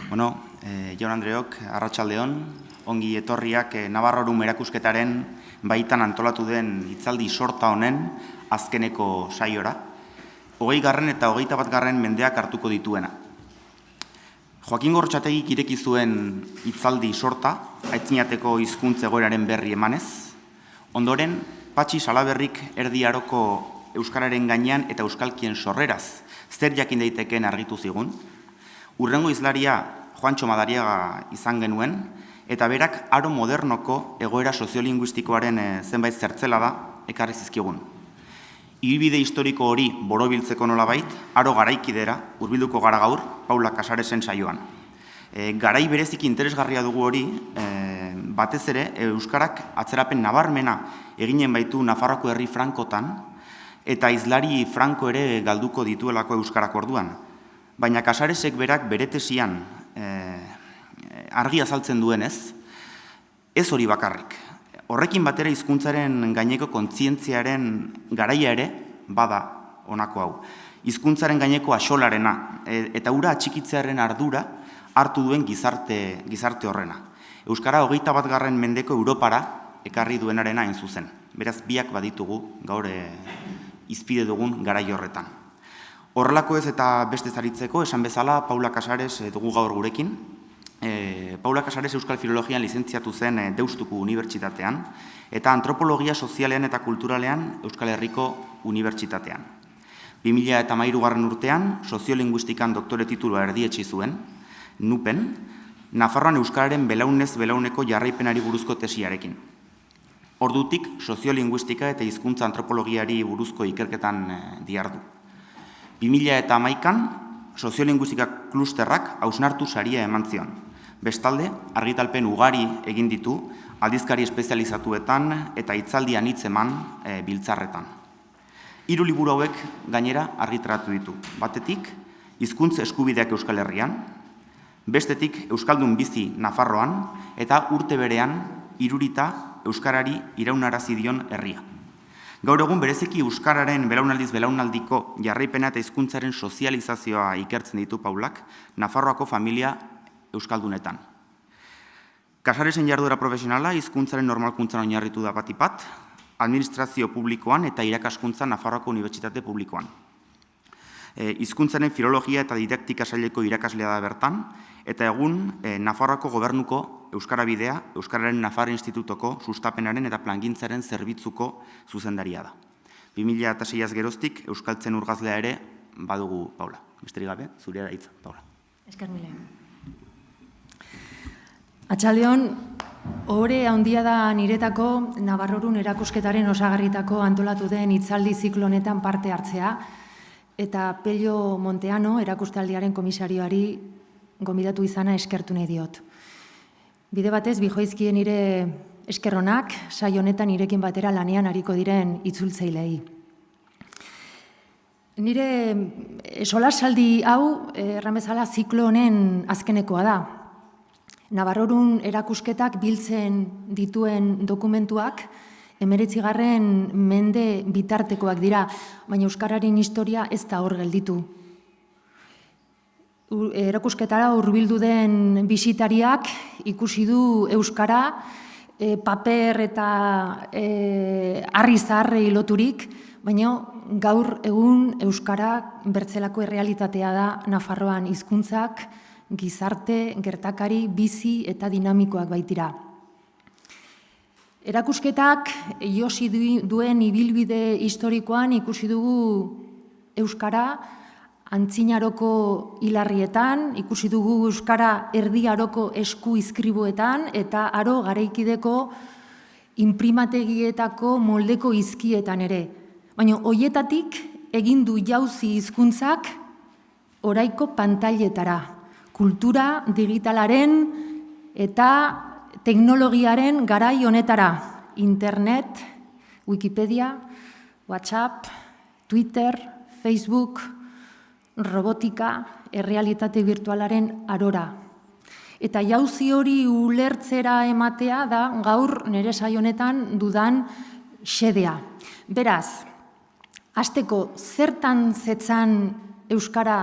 Jaun Andreok, arratsaldeon, ongi etorriak Navarrorum erakusketaren baitan antolatu den hitzaldi sorta honen azkeneko saiora, 20. eta 21. mendeak hartuko dituena. Joakin Gorrotxategik ireki zuen hitzaldi sorta, aitzinateko hizkuntza egoeraren berri emanez, ondoren Patxi Salaberrik Erdi Aroko euskararen gainean eta euskalkien sorreraz zer jakin daiteken argitu zigun. Hurrengo hizlaria Juantxo Madariaga izan genuen, eta berak aro modernoko egoera soziolinguistikoaren zenbait zertzela da ekarri zizkigun. Ibilbide historiko hori borobiltzeko nolabait, aro garaikidera hurbilduko gara gaur Paula Casaresen saioan. Garai berezik interesgarria dugu hori, batez ere, euskarak atzerapen nabarmena eginen baitu Nafarroako herri frankotan, eta hizlari franko ere galduko dituelako euskarak orduan. Baina Casaresek berak bere tesian argi azaltzen duenez, ez hori bakarrik. Horrekin batera hizkuntzaren gaineko kontzientziaren garaia ere bada honako hau. Hizkuntzaren gaineko axolarena eta hura atxikitzearen ardura hartu duen gizarte horrena. Euskara 21. mendeko Europara ekarri duenarena hain zuzen. Beraz, biak baditugu gaur hizpide dugun garai horretan. Horrelako ez eta beste zaritzeko, esan bezala, Paula Casares dugu gaur gurekin. Paula Casares Euskal Filologian lizentziatu zen Deustuko Unibertsitatean eta Antropologia Sozialean eta Kulturalean Euskal Herriko Unibertsitatean. 2013. urtean, Soziolinguistikan doktore titulua erdietsi zuen, NUPen, Nafarroan euskararen belaunez belauneko jarraipenari buruzko tesiarekin. Ordutik, soziolinguistika eta hizkuntza antropologiari buruzko ikerketan diardu. 2011an, soziolinguistika klusterrak hausnartu saria eman zion. Bestalde, argitalpen ugari egin ditu, aldizkari espezializatuetan eta hitzaldian hitz eman biltzarretan. 3 liburu hauek gainera argitaratu ditu. Batetik, hizkuntza eskubideak Euskal Herrian, bestetik Euskaldun bizi Nafarroan eta urte berean irurita euskarari iraunarazi dion herria. Gaur egun bereziki euskararen belaunaldiz belaunaldiko jarraipena eta hizkuntzaren sozializazioa ikertzen ditu Paulak Nafarroako familia euskaldunetan. Casaresen jarduera profesionala hizkuntzaren normalkuntzan oinarritu da batipat, administrazio publikoan eta irakaskuntza Nafarroako Unibertsitate publikoan. Hizkuntzaren filologia eta didaktika saileko irakaslea da bertan, eta egun Nafarroako gobernuko Euskara Bidea, Euskararen Nafar Institutoko sustapenaren eta plangintzaren zerbitzuko zuzendaria da. 2006 geroztik euskaltzen urgazlea ere badugu Paula. Besterik gabe, zurea hitza, Paula. Esker mile. Atxaldeon, ohore handia da niretako Navarrorun erakusketaren osagarritako antolatu den hitzaldi ziklonetan parte hartzea, eta Pello Monteano erakustaldiaren komisarioari gonbidatu izana eskertu nahi diot. Bide batez, bihoizkien nire eskerronak, saio honetan nirekin batera lanean ariko diren itzultzailei. Nire solasaldi hau, erramezala ziklo honen azkenekoa da. Navarrorun erakusketak biltzen dituen dokumentuak 19. mende bitartekoak dira, baina euskararen historia ez da hor gelditu. Erakusketara hurbildu den bisitariak ikusi du euskara, paper eta harri zaharrei loturik, baina gaur egun euskara bertzelako errealitatea da Nafarroan hizkuntzak, gizarte, gertakari, bizi eta dinamikoak baitira. Erakusketak josi duen ibilbide historikoan ikusi dugu euskara antzinaroko hilarrietan, ikusi dugu euskara Erdi Aroko esku izkribuetan eta aro garaikideko inprimategietako moldeko hizkietan ere. Baina hoietatik egin du jauzi hizkuntzak oraiko pantailetara, kultura digitalaren eta teknologiaren garai honetara, internet, Wikipedia, WhatsApp, Twitter, Facebook, robotika, errealitate virtualaren arora. Eta jauzi hori ulertzera ematea da gaur nire saio honetan dudan xedea. Beraz, hasteko zertan zetzan euskara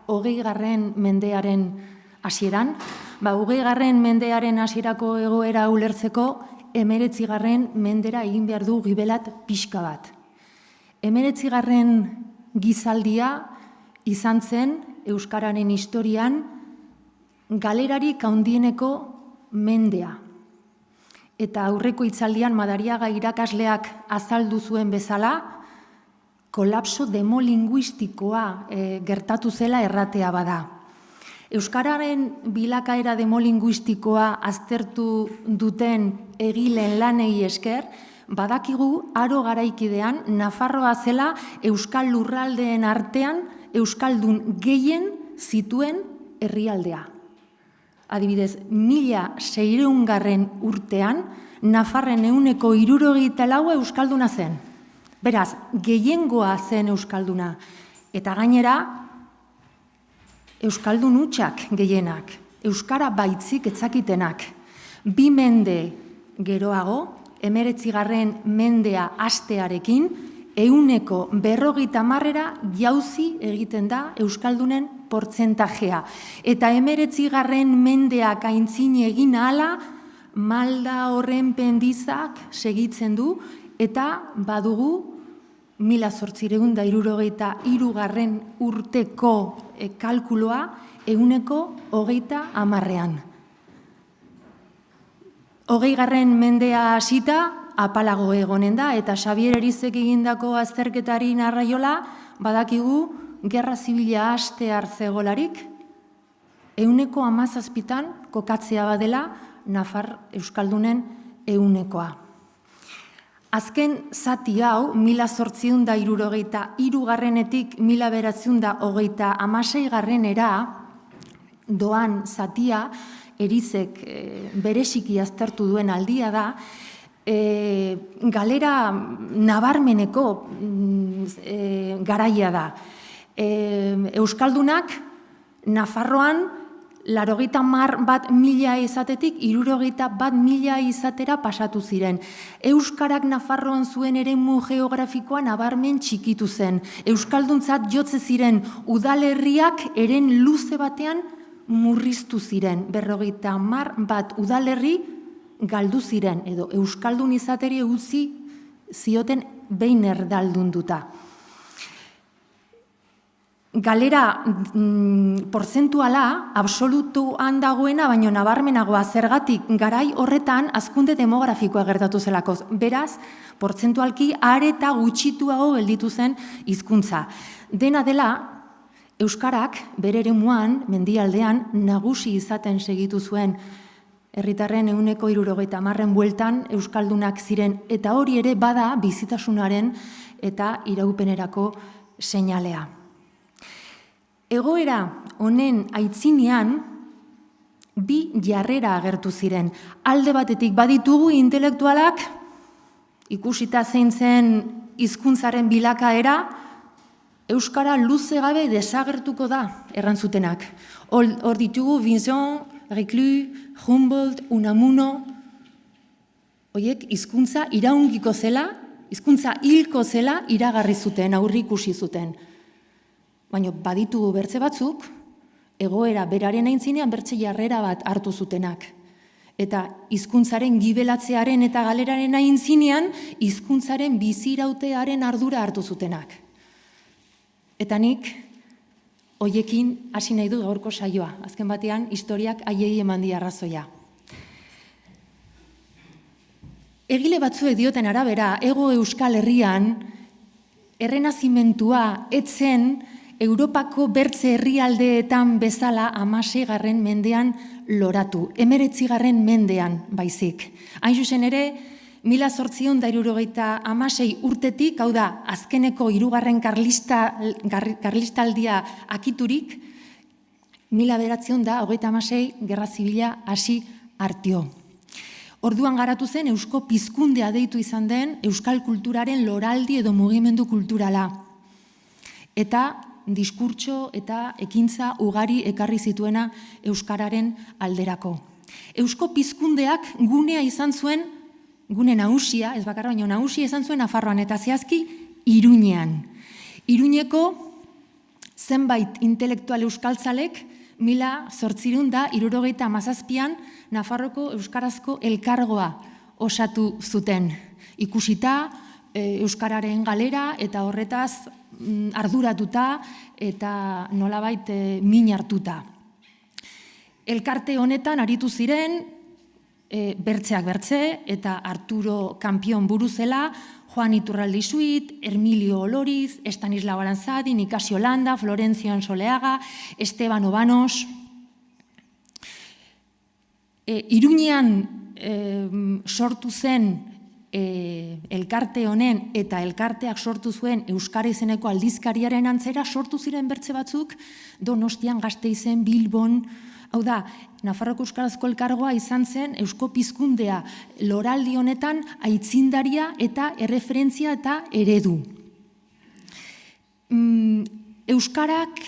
20. mendearen hasieran, 20. mendearen hasierako egoera ulertzeko, 19. mendera egin behar du gibelat pixka bat. 19. gizaldia izan zen Euskararen historian galerarik handieneko mendea. Eta aurreko hitzaldian Madariaga irakasleak azaldu zuen bezala, kolapso demolinguistikoa gertatu zela erratea bada. Euskararen bilakaera demolinguistikoa aztertu duten egileen lanei esker, badakigu aro garaikidean Nafarroa zela euskal lurraldeen artean euskaldun gehien zituen herrialdea. Adibidez, 1600. urtean Nafarren 74% euskalduna zen. Beraz, gehiengoa zen euskalduna. Eta gainera, euskaldun hutsak gehienak, euskara baitzik etzakitenak. 2 mende geroago, 19. mendea hastearekin, 50%ra jauzi egiten da euskaldunen portzentajea. Eta 19. mendeak aintzin egin ahala, malda horren pendizak segitzen du, eta badugu 1863. urteko kalkuloa 30%. 20. mendea hasita apalago egonen da, eta Xabier Erizek egindako azterketari narraiola, badakigu gerra zibila hastear zegolarik, 17%an kokatzea badela Nafar euskaldunen 100%. Azken zati hau, 1863-etik 1926-era doan zatia, Erizek bereziki aztertu duen aldia da, galera nabarmeneko garaia da. Euskaldunak Nafarroan 81.000 izatetik 61.000 izatera pasatu ziren. Euskarak Nafarroan zuen eremu geografikoa nabarmen txikitu zen. Euskalduntzat jotze ziren udalerriak eren luze batean murriztu ziren. 51 udalerri galdu ziren, edo euskaldun izateri utzi zioten behin erdaldunduta. Galera porzentuala absolutuan dagoena, baino nabarmenagoa zergatik garai horretan hazkunde demografikoa gertatu zelakoz. Beraz, portzentualki are eta gutxituago gelditu zen hizkuntza. Dena dela, euskarak bere eremuan, mendialdean, nagusi izaten segitu zuen. Herritarren 70% bueltan euskaldunak ziren, eta hori ere bada bizitasunaren eta iraupenerako seinalea. Egoera honen aitzinean, bi jarrera agertu ziren. Alde batetik baditugu intelektualak, ikusita zein zen hizkuntzaren bilakaera, euskara luze gabe desagertuko da errantzutenak. Hor ditugu Vincent, Reclus, Humboldt, Unamuno, horiek hizkuntza iraungiko zela, hizkuntza hilko zela iragarri zuten, aurrikusi zuten. Baina baditugu bertze batzuk, egoera beraren aintzinean bertze jarrera bat hartu zutenak. Eta hizkuntzaren gibelatzearen eta galeraren aintzinean, hizkuntzaren bizirautearen ardura hartu zutenak. Eta nik, hoiekin hasi nahi du gaurko saioa. Azken batean, historiak haiei eman die arrazoia. Egile batzuek dioten arabera, Hego Euskal Herrian, errenazimentua etzen Europako bertze herrialdeetan bezala 16. mendean loratu, 19. mendean baizik. Hain zuzen ere, 1876 urtetik, hau da, azkeneko 3. karlistaldia akiturik, 1926 gerra zibila hasi artio. Orduan garatu zen eusko pizkundea deitu izan den euskal kulturaren loraldi edo mugimendu kulturala. Eta diskurtso eta ekintza ugari ekarri zituena euskararen alderako. Eusko pizkundeak gunea izan zuen, gune nagusia, ez bakarra baino nagusia izan zuen Nafarroan, eta zehazki Iruñean. Iruñeko zenbait intelektual euskaltzalek 1867an Nafarroko Euskarazko Elkargoa osatu zuten. Ikusita Euskararen galera eta horretaz arduratuta eta nolabait min hartuta. Elkarte honetan aritu ziren bertzeak bertze eta Arturo Kampion buruzela, Juan Iturralde Isuit, Emilio Oloriz, Estanislao Aranzadi, Nicasio Landa, Florencio Ansoleaga, Esteban Obanos. Iruñean sortu zen elkarte honen eta elkarteak sortu zuen Euskara izeneko aldizkariaren antzera sortu ziren bertze batzuk Donostian, Gasteizen, Bilbon. Hau da, Nafarroko Euskarazko Elkargoa izan zen Eusko Pizkundea loraldi honetan aitzindaria eta erreferentzia eta eredu. Euskarak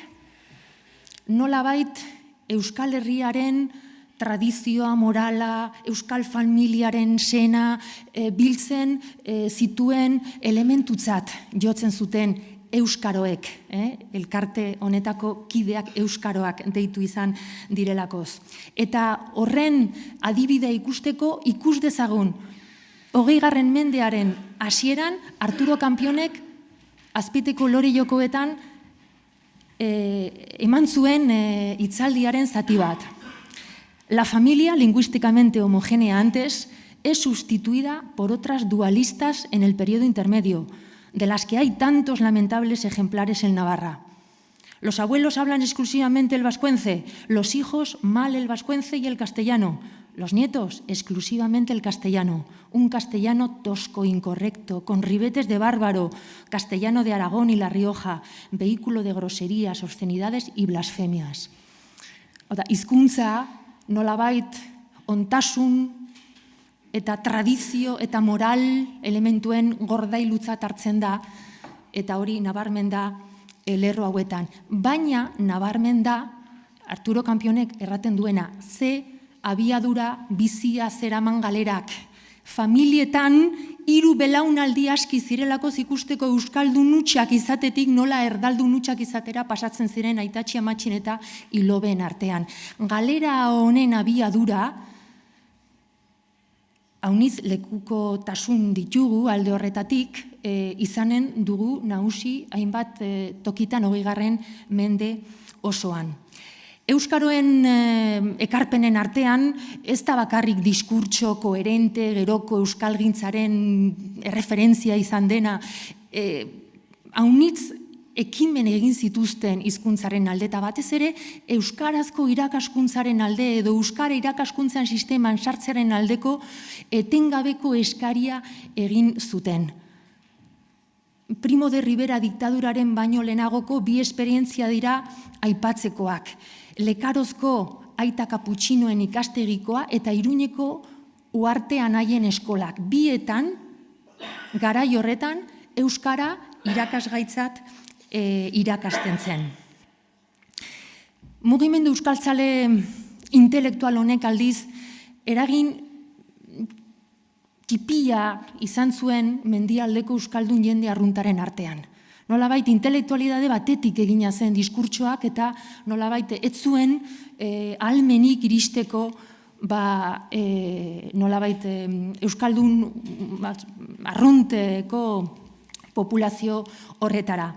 nolabait Euskal Herriaren tradizioa, morala, euskal familiaren sena biltzen zituen elementutzat jotzen zuten euskaroek, elkarte honetako kideak euskaroak deitu izan direlakoz. Eta horren adibidea ikusteko ikus dezagun 20. mendearen hasieran Arturo Kampionek Azpeitiko Lore Jokoetan eman zuen hitzaldiaren zati bat. La familia lingüísticamente homogénea antes es sustituida por otras dualistas en el periodo intermedio, de las que hay tantos lamentables ejemplares en Navarra. Los abuelos hablan exclusivamente el vascuence, los hijos mal el vascuence y el castellano, los nietos exclusivamente el castellano, un castellano tosco, incorrecto, con ribetes de bárbaro, castellano de Aragón y La Rioja, vehículo de groserías, obscenidades y blasfemias. Hizkuntza nolabait ontasun eta tradizio eta moral elementuen gordailutzat hartzen da, eta hori nabarmen da lerro hauetan. Baina nabarmen da Arturo Kampionek erraten duena, ze abiadura bizia zeraman galerak. Familietan 3 belaunaldi aski zirelako ikusteko euskaldun hutsak izatetik nola erdaldun hutsak izatera pasatzen ziren aitatxi amatxin eta ilobeen artean. Galera honen abiadura, hauniz lekuko tasun ditugu alde horretatik, izanen dugu nagusi hainbat tokitan 20. mende osoan. Euskaroen ekarpenen artean, ez da bakarrik diskurtso koherente, geroko euskalgintzaren erreferentzia izan dena, haunitz ekimen egin zituzten hizkuntzaren alde, eta batez ere, euskarazko irakaskuntzaren alde edo euskara irakaskuntzan sisteman sartzearen aldeko etengabeko eskaria egin zuten. Primo de Rivera diktaduraren baino lehenagoko 2 esperientzia dira aipatzekoak. Lekarozko Aita Kaputxinoen ikastegikoa eta Iruñeko Uarte Anaien eskolak. Bietan, garai horretan, euskara irakasgaitzat irakasten zen. Mugimendu euskaltzale intelektual honek aldiz, eragin tipia izan zuen mendialdeko euskaldun jende arruntaren artean. Nolabait intelektualidade batetik egina zen diskurtsoak eta nolabait ez zuen ahalmenik iristeko nolabait euskaldun arrunteko populazio horretara.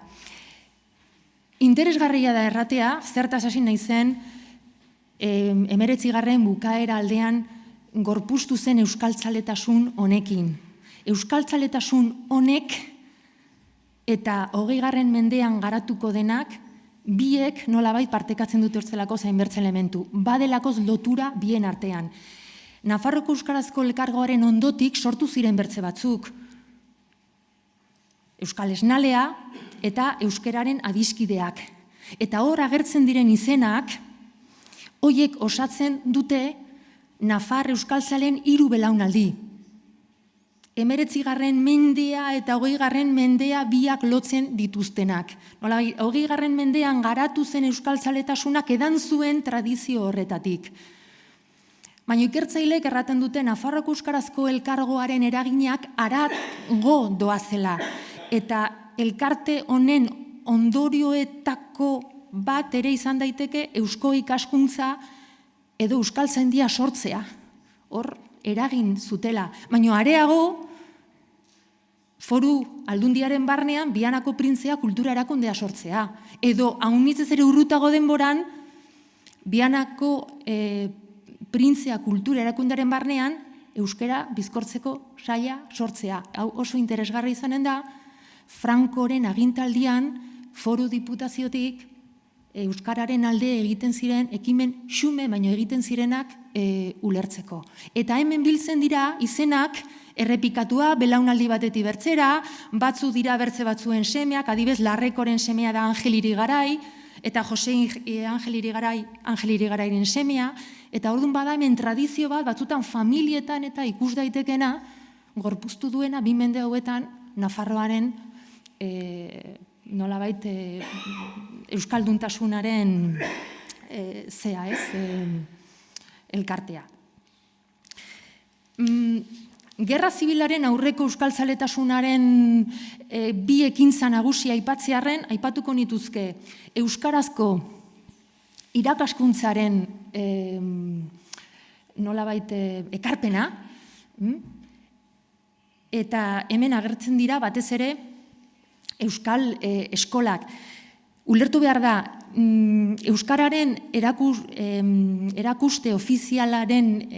Interesgarria da erratea, zertaz hasi naizen 19. bukaera aldean gorpuztu zen euskaltzaletasun honekin. Euskaltzaletasun honek eta 20. mendean garatuko denak, biek nolabait partekatzen dute hortzelako zainbertze elementu. Badelakoz lotura bien artean. Nafarroko Euskarazko Elkargoaren ondotik sortu ziren bertze batzuk. Euskal Esnalea eta euskeraren adiskideak. Eta hor agertzen diren izenak, hoiek osatzen dute Nafar euskaltzalen 3 belaunaldi. 19. mendea eta 20. mendea biak lotzen dituztenak. 20. mendean garatu zen euskaltzaletasunak edan zuen tradizio horretatik. Baina ikertzaileek erraten dute Nafarroko Euskarazko Elkargoaren eraginak harago doazela. Eta elkarte honen ondorioetako bat ere izan daiteke eusko ikaskuntza edo euskaltzaindia sortzea. Hor, eragin zutela. Baina areago, Foru Aldundiaren barnean Bianako printzea kultura erakundea sortzea. Edo, haunitzez ere urrutago denboran, Bianako printzea kultura erakundearen barnean euskara bizkortzeko saia sortzea. Hau oso interesgarri izanen da, Frankoren agintaldian Foru Diputaziotik euskararen alde egiten ziren, ekimen xume baino egiten zirenak ulertzeko. Eta hemen biltzen dira izenak errepikatua, belaunaldi batetik bertzera, batzu dira bertze batzuen semeak, adibez Larrekoren semea da Angel Irigarai, eta Jose Angel Irigarairen semea, eta orduan bada hemen tradizio bat, batzutan familietan eta ikus daitekena, gorpuztu duena, 2 mende hauetan, Nafarroaren nolabait euskalduntasunaren zea, elkartea. Gerra zibilaren aurreko euskaltzaletasunaren bi ekintza nagusia aipatzearren, aipatuko nituzke euskarazko irakaskuntzaren nolabait ekarpena, eta hemen agertzen dira batez ere euskal eskolak. Ulertu behar da, euskararen erakuste ofizialaren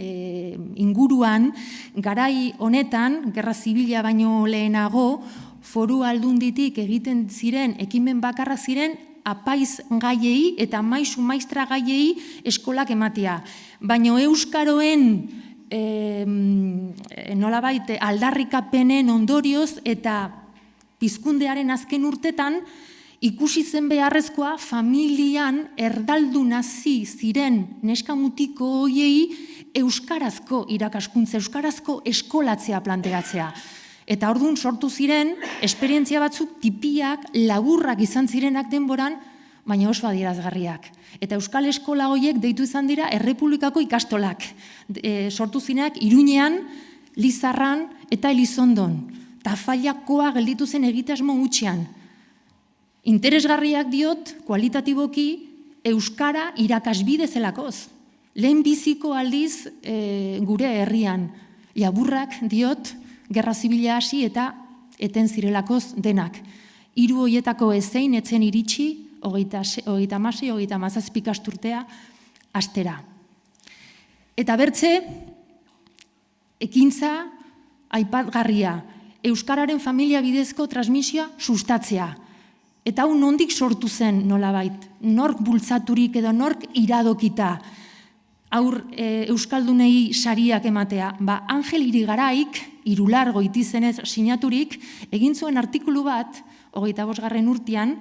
inguruan, garai honetan, gerra zibila baino lehenago, Foru Aldunditik egiten ziren, ekimen bakarra ziren, apaiz gaiei eta maisu maistra gaiei eskolak ematea. Baina euskaroen nolabait aldarrikapenen ondorioz eta pizkundearen azken urtetan, ikusi zen beharrezkoa familian erdaldun hasi ziren neskamutiko hoiei euskarazko irakaskuntza, euskarazko eskolatzea planteatzea. Eta orduan sortu ziren, esperientzia batzuk tipiak, laburrak izan zirenak denboran, baina oso adierazgarriak. Eta euskal eskola horiek deitu izan dira Errepublikako ikastolak. Sortu zirenak Iruñean, Lizarran eta Elizondon. Tafailakoa gelditu zen egitasmo gutxian. Interesgarriak diot, kualitatiboki, euskara irakasbide zelakoz. Lehen biziko aldiz gure herrian. Laburrak diot, gerra zibila hasi eta eten zirelakoz denak. 3 horietako ezein etzen iritsi, 37 ikasturtea astera. Eta bertze, ekintza aipatgarria, euskararen familia bidezko transmisioa sustatzea. Eta hau nondik sortu zen nolabait, nork bultzaturik edo nork iradokita euskaldunei sariak ematea. Angel Irigaraik, Irular Goitizenez sinaturik, egin zuen artikulu bat, 25. urtean,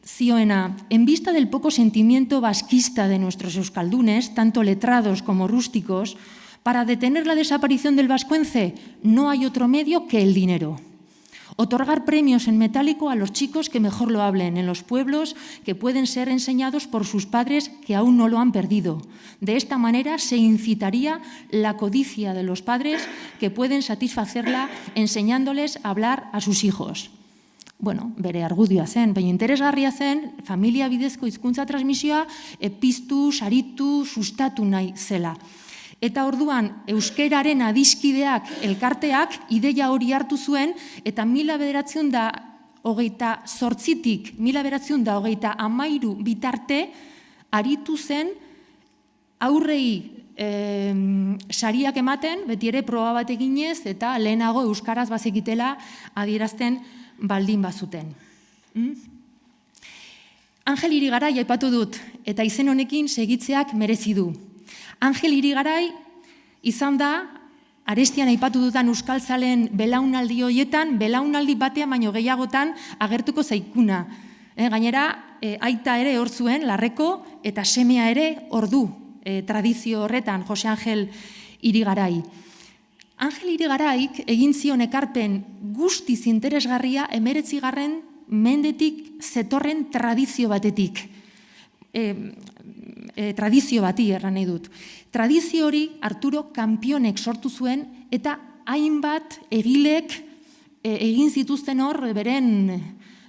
zioena, en vista del poco sentimiento vasquista de nuestros euskaldunes, tanto letrados como rústicos, para detener la desaparición del vascuence no hay otro medio que el dinero. Otorgar premios en metálico a los chicos que mejor lo hablen en los pueblos que pueden ser enseñados por sus padres que aún no lo han perdido. De esta manera se incitaría la codicia de los padres que pueden satisfacerla enseñándoles a hablar a sus hijos. Bueno, bere argudioa zen, baina interesgarria zen, familia bidezko hizkuntza transmisioa piztu, saritu, sustatu nahi zela. Eta orduan, euskeraren adiskideak elkarteak ideia hori hartu zuen, eta 1928tik 1930 bitarte aritu zen aurrei sariak ematen, beti ere proba bat eginez, eta lehenago euskaraz bazekitela adierazten baldin bazuten. Angel Irigarai aipatu dut, eta izen honekin segitzeak merezi du. Angel Irigarai izan da, arestian aipatu dutan euskaltzalen belaunaldi horietan, belaunaldi batean baino gehiagotan agertuko zaikuna. Gainera, aita ere hor zuen, Larreko, eta semea ere hor du tradizio horretan, Jose Angel Irigarai. Angel Irigaraik egin zion ekarpen guztiz interesgarria 19. mendetik zetorren tradizio batetik. Tradizio bati erran nahi dut. Tradizio hori Arturo Kampionek sortu zuen eta hainbat egilek egin zituzten hor beren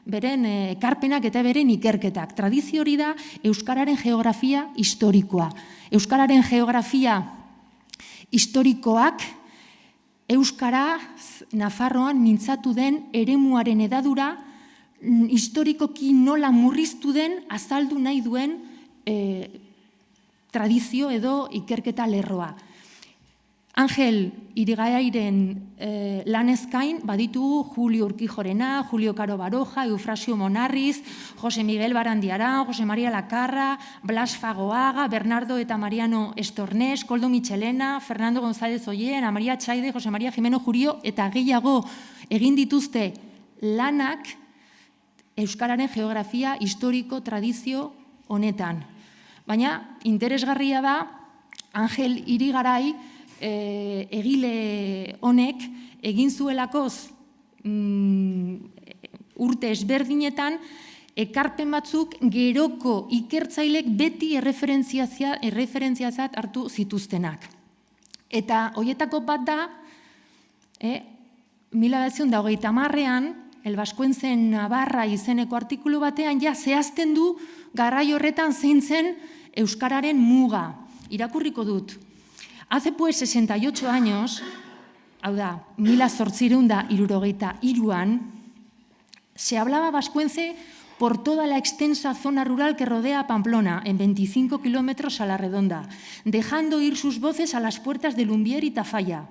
beren ekarpenak eta beren ikerketak. Tradizio hori da euskararen geografia historikoa. Euskararen geografia historikoak euskara Nafarroan mintzatu den eremuaren edadura historikoki nola murriztu den azaldu nahi duen tradizio edo ikerketa lerroa. Angel Irigarairen lanezkain baditu Julio Urquijorena, Julio Caro Baroja, Eufrasio Monarriz, Jose Miguel Barandiaran, Jose María Lacarra, Blas Fagoaga, Bernardo eta Mariano Estornés, Koldo Michelena, Fernando González Ollén, María Chaide, Jose María Jimeno Jurio eta gehiago egin dituzte lanak euskararen geografia historiko tradizio honetan. Baina interesgarria da Angel Irigarai egile honek egin zuelakoz urte ezberdinetan ekarpen batzuk geroko ikertzailek beti erreferentziazat hartu zituztenak. Eta horietako bat da, 1930ean, El Vascuence Navarra izeneko artikulu batean ja zehazten du garai horretan zein zen euskararen muga. Irakurriko dut. Hace pues 68 años, hau da, 1873an, se hablaba vascuence por toda la extensa zona rural que rodea a Pamplona, en 25 kilómetros a la redonda, dejando ir sus voces a las puertas de Lumbier y Tafalla.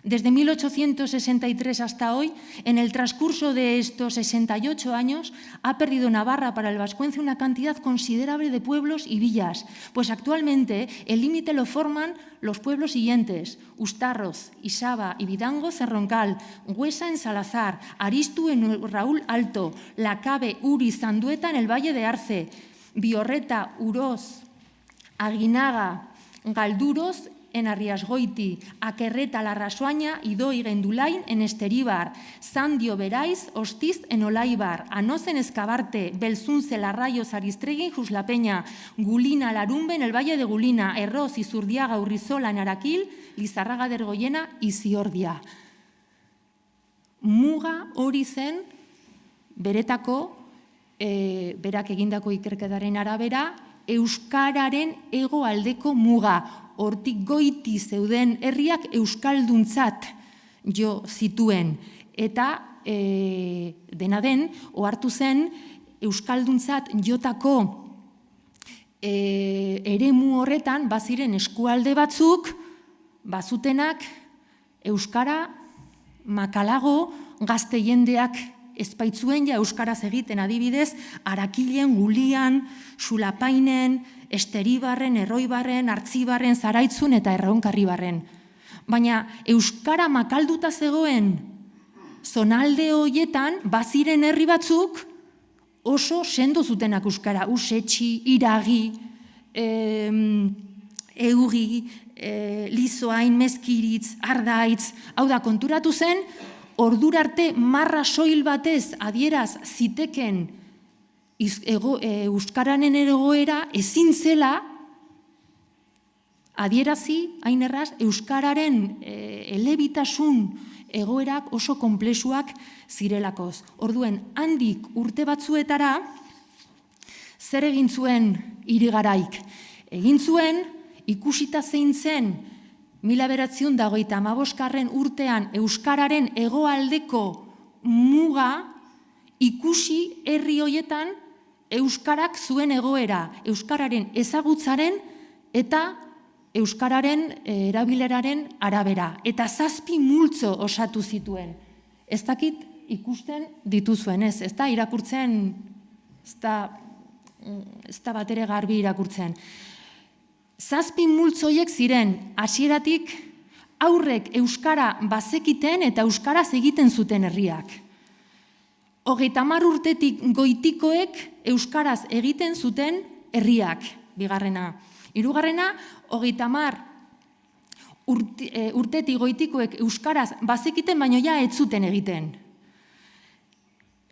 Desde 1863 hasta hoy, en el transcurso de estos 68 años, ha perdido Navarra para el vascuence una cantidad considerable de pueblos y villas, pues actualmente el límite lo forman los pueblos siguientes: Ustarroz, Isaba y Vidango, Cerroncal, Huesa en Salazar, Aristu en Raúl Alto, Lacabe, Uri, Zandueta en el Valle de Arce, Biorreta, Uroz, Aguinaga, Galduros en Arriasgoiti, Akerreta, Larrasoaña, Idoi, Gendulain en Esteríbar, Sandio, Berais, Ostiz en Olaibar, Anoz en Escabarte, Belzunce, Larrayos, Aristregui, Juslapeña, Gulina, Larumbe en el Valle de Gulina, Erroz, Izurdiaga, Urrizola en Araquil, Lizarraga de Ergoiena y Ziordia. Muga hori zen beretako, berak egindako ikerketaren arabera, euskararen hegoaldeko muga. Hortik goiti zeuden herriak euskalduntzat jo zituen. Eta dena den, ohartu zen, euskalduntzat jotako eremu horretan baziren eskualde batzuk, bazutenak euskara makalago gazte jendeak ezpaitzuen ja euskaraz egiten, adibidez, Arakilen, Gulian, Xulapainen, Esteribarren, Erroibarren, Artzibarren, Zaraitzun eta Erronkarribarren. Baina euskara makalduta zegoen zonalde horietan baziren herri batzuk oso sendo zutenak euskara. Usetxi, Iragi, Eugi, Lizoain, Mezkiritz, Ardaitz. Hau da, konturatu zen, ordura arte marra soil batez adieraz ziteken euskararen egoera ezin zela adierazi, hain erraz, euskararen elebitasun egoerak oso konplexuak zirelakoz. Orduen, handik urte batzuetara, zer egin zuen Irigaraik? Egin zuen, ikusita zein zen 1935 urtean euskararen hegoaldeko muga, ikusi herri hoietan euskarak zuen egoera, euskararen ezagutzaren eta euskararen erabileraren arabera. Eta 7 multzo osatu zituen. Ez dakit ikusten dituzuen, ez da irakurtzen, ez da batere garbi irakurtzen. 7 multzoiek ziren, hasieratik aurrek euskara bazekiten eta euskaraz egiten zuten herriak. 30 urtetik goitikoek euskaraz egiten zuten herriak, bigarrena. Hirugarrena, 30 urtetik goitikoek euskaraz bazekiten, baino ja ez zuten egiten.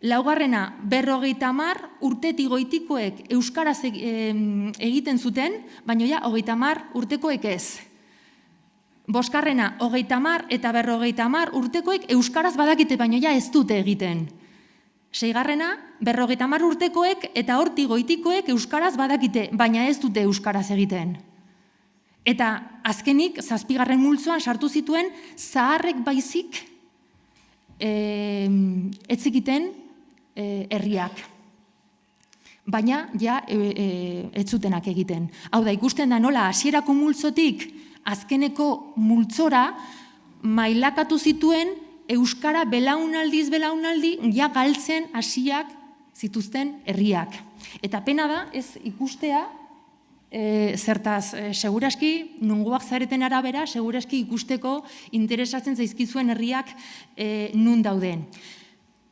Laugarrena, 50 urtetik goitikoek euskaraz egiten zuten, baino ja 30 urtekoek ez. Bosgarrena, 30 eta 50 urtekoek euskaraz badakite, baino ja ez dute egiten. Seigarrena, 50 urtekoek eta hortik goitikoek euskaraz badakite, baina ez dute euskaraz egiten. Eta azkenik, 7. multzoan sartu zituen, zaharrek baizik etzikiten herriak. Baina, ja, ez zutenak egiten. Hau da, ikusten da nola, hasierako multzotik, azkeneko multzora, mailakatu zituen, euskara belaunaldiz belaunaldi, ja galtzen hasiak zituzten herriak. Eta pena da, ez ikustea, zertaz, seguraski, nungoak zareten arabera, seguraski ikusteko interesatzen zaizkizuen herriak nun dauden.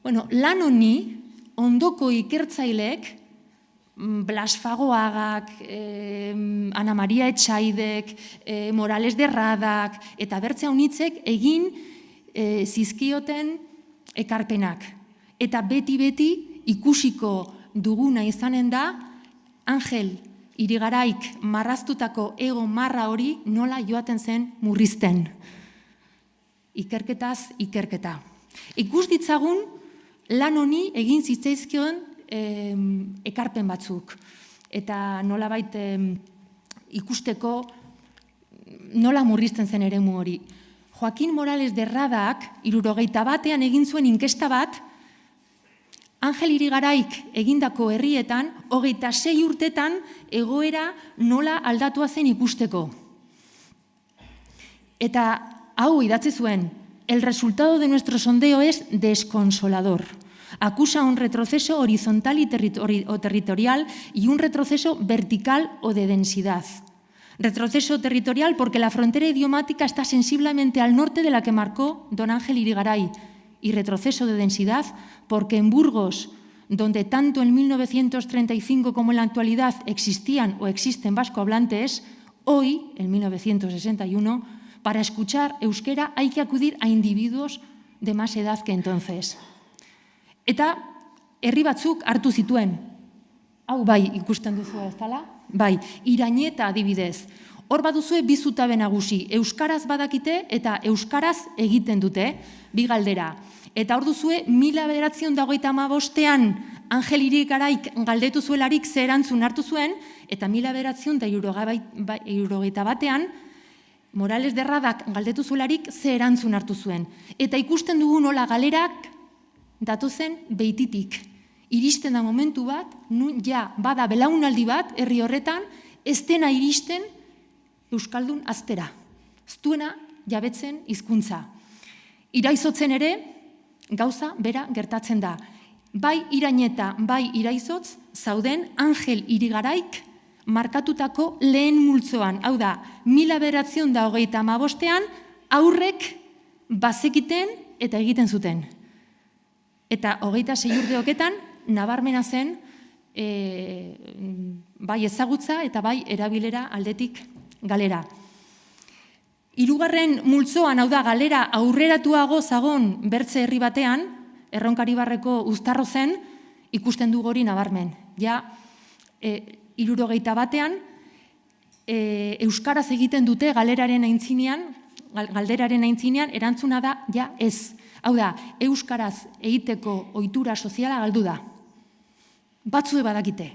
Bueno, lan honi, ondoko ikertzaileek, Blas Fagoagak, Ana Maria Etxaidek, Morales de Radak, eta bertze haunitzek egin zizkioten ekarpenak. Eta beti ikusiko duguna izanen da, Angel Irigaraik marraztutako ego marra hori nola joaten zen murrizten. Ikerketaz, ikerketa. Ikus ditzagun lan honi egin zitzaizkion ekarpen batzuk. Eta nolabait ikusteko nola murrizten zen eremu hori. Joaquín Morales de Radak 71 egin zuen inkesta bat, Angel Irigaraik egindako herrietan, 26 urtetan egoera nola aldatua zen ikusteko. Eta hau idatzi zuen, el resultado de nuestro sondeo es desconsolador. Acusa un retroceso horizontal o territorial y un retroceso vertical o de densidad. Retroceso territorial porque la frontera idiomática está sensiblemente al norte de la que marcó don Ángel Irigaray, y retroceso de densidad porque en Burgos, donde tanto en 1935 como en la actualidad existían o existen vascohablantes, hoy, en 1961, para escuchar euskera hay que acudir a individuos de más edad que entonces. Eta herri batzuk hartu zituen. Hau bai, ikusten duzu ez dela? Bai, Irañeta adibidez. Hor baduzue bi zutabe nagusi, euskaraz badakite eta euskaraz egiten dute, bi galdera. Eta hor duzue, 1985ean Angel Irigaraik galdetu zuelarik ze erantzun hartu zuen, eta 1981ean Morales de Radak galdetu zuelarik ze erantzun hartu zuen. Eta ikusten dugu nola galerak datozen beititik. Iristen da momentu bat, nun ja bada belaunaldi bat, herri horretan, ez dena iristen euskaldun aztera. Ez duena jabetzen hizkuntza. Iraizotzen ere, gauza bera gertatzen da. Bai Irañeta, bai Iraizotz, zauden Angel Irigaraik markatutako lehen multzoan. Hau da, 1985ean aurrek bazekiten eta egiten zuten. Eta 26 urteoketan, nabarmena zen, bai ezagutza eta bai erabilera aldetik galera. Hirugarren multzoan, hau da, galera aurreratuago zagon bertze herri batean, Erronkaribarreko Uztarro zen, ikusten du hori nabarmen. Ja, 71ean, euskaraz egiten dute galderaren aintzinean, erantzuna da, ja ez. Hau da, euskaraz egiteko ohitura soziala galdu da. Batzue badakite.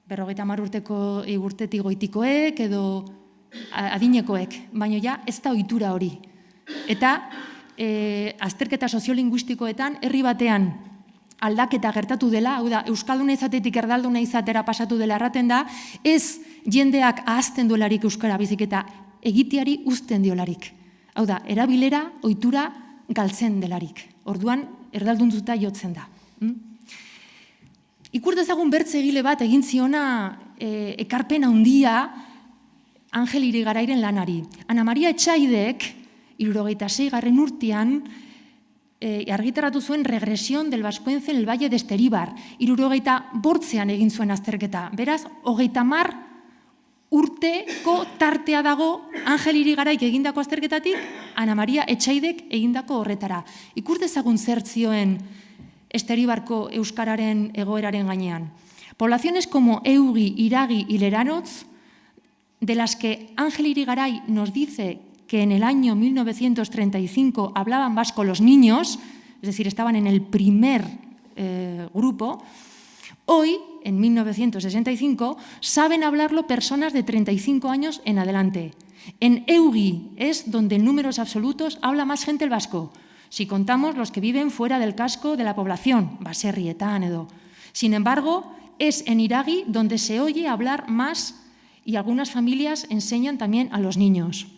50 urtetik goitikoek edo adinekoek, baina ja ez da ohitura hori. Eta azterketa soziolinguistikoetan herri batean aldaketa gertatu dela, hau da, euskalduna izatetik erdalduna izatera pasatu dela erraten da, ez jendeak ahazten duelarik euskara bizik eta egiteari uzten diolarik. Hau da, erabilera, ohitura galtzen delarik. Orduan, erdalduntzuta jotzen da. Ikur dezagun bertze egile bat egin ziona ekarpen handia Angel Irigarairen lanari. Ana Maria Etxaidek, 76. urtean, argitaratu zuen Regresión del Vascuence en el Valle de Esteribar. 78ean egin zuen azterketa. Beraz, 30 urteko tartea dago Angel Irigaraik egindako azterketatik, Ana Maria Etxaidek egindako horretara. Ikur dezagun zer zioen Esteribarko euskararen egoeraren gainean. Poblaciones como Eugi, Iragi y Leranotz, de las que Ángel Irigaray nos dice que en el año 1935 hablaban vasco los niños, es decir, estaban en el primer grupo, hoy, en 1965, saben hablarlo personas de 35 años en adelante. En EUGI es donde en números absolutos habla más gente el vasco, si contamos los que viven fuera del casco de la población, baserrietan edo. Sin embargo, es en Iragi donde se oye hablar más y algunas familias enseñan también a los niños.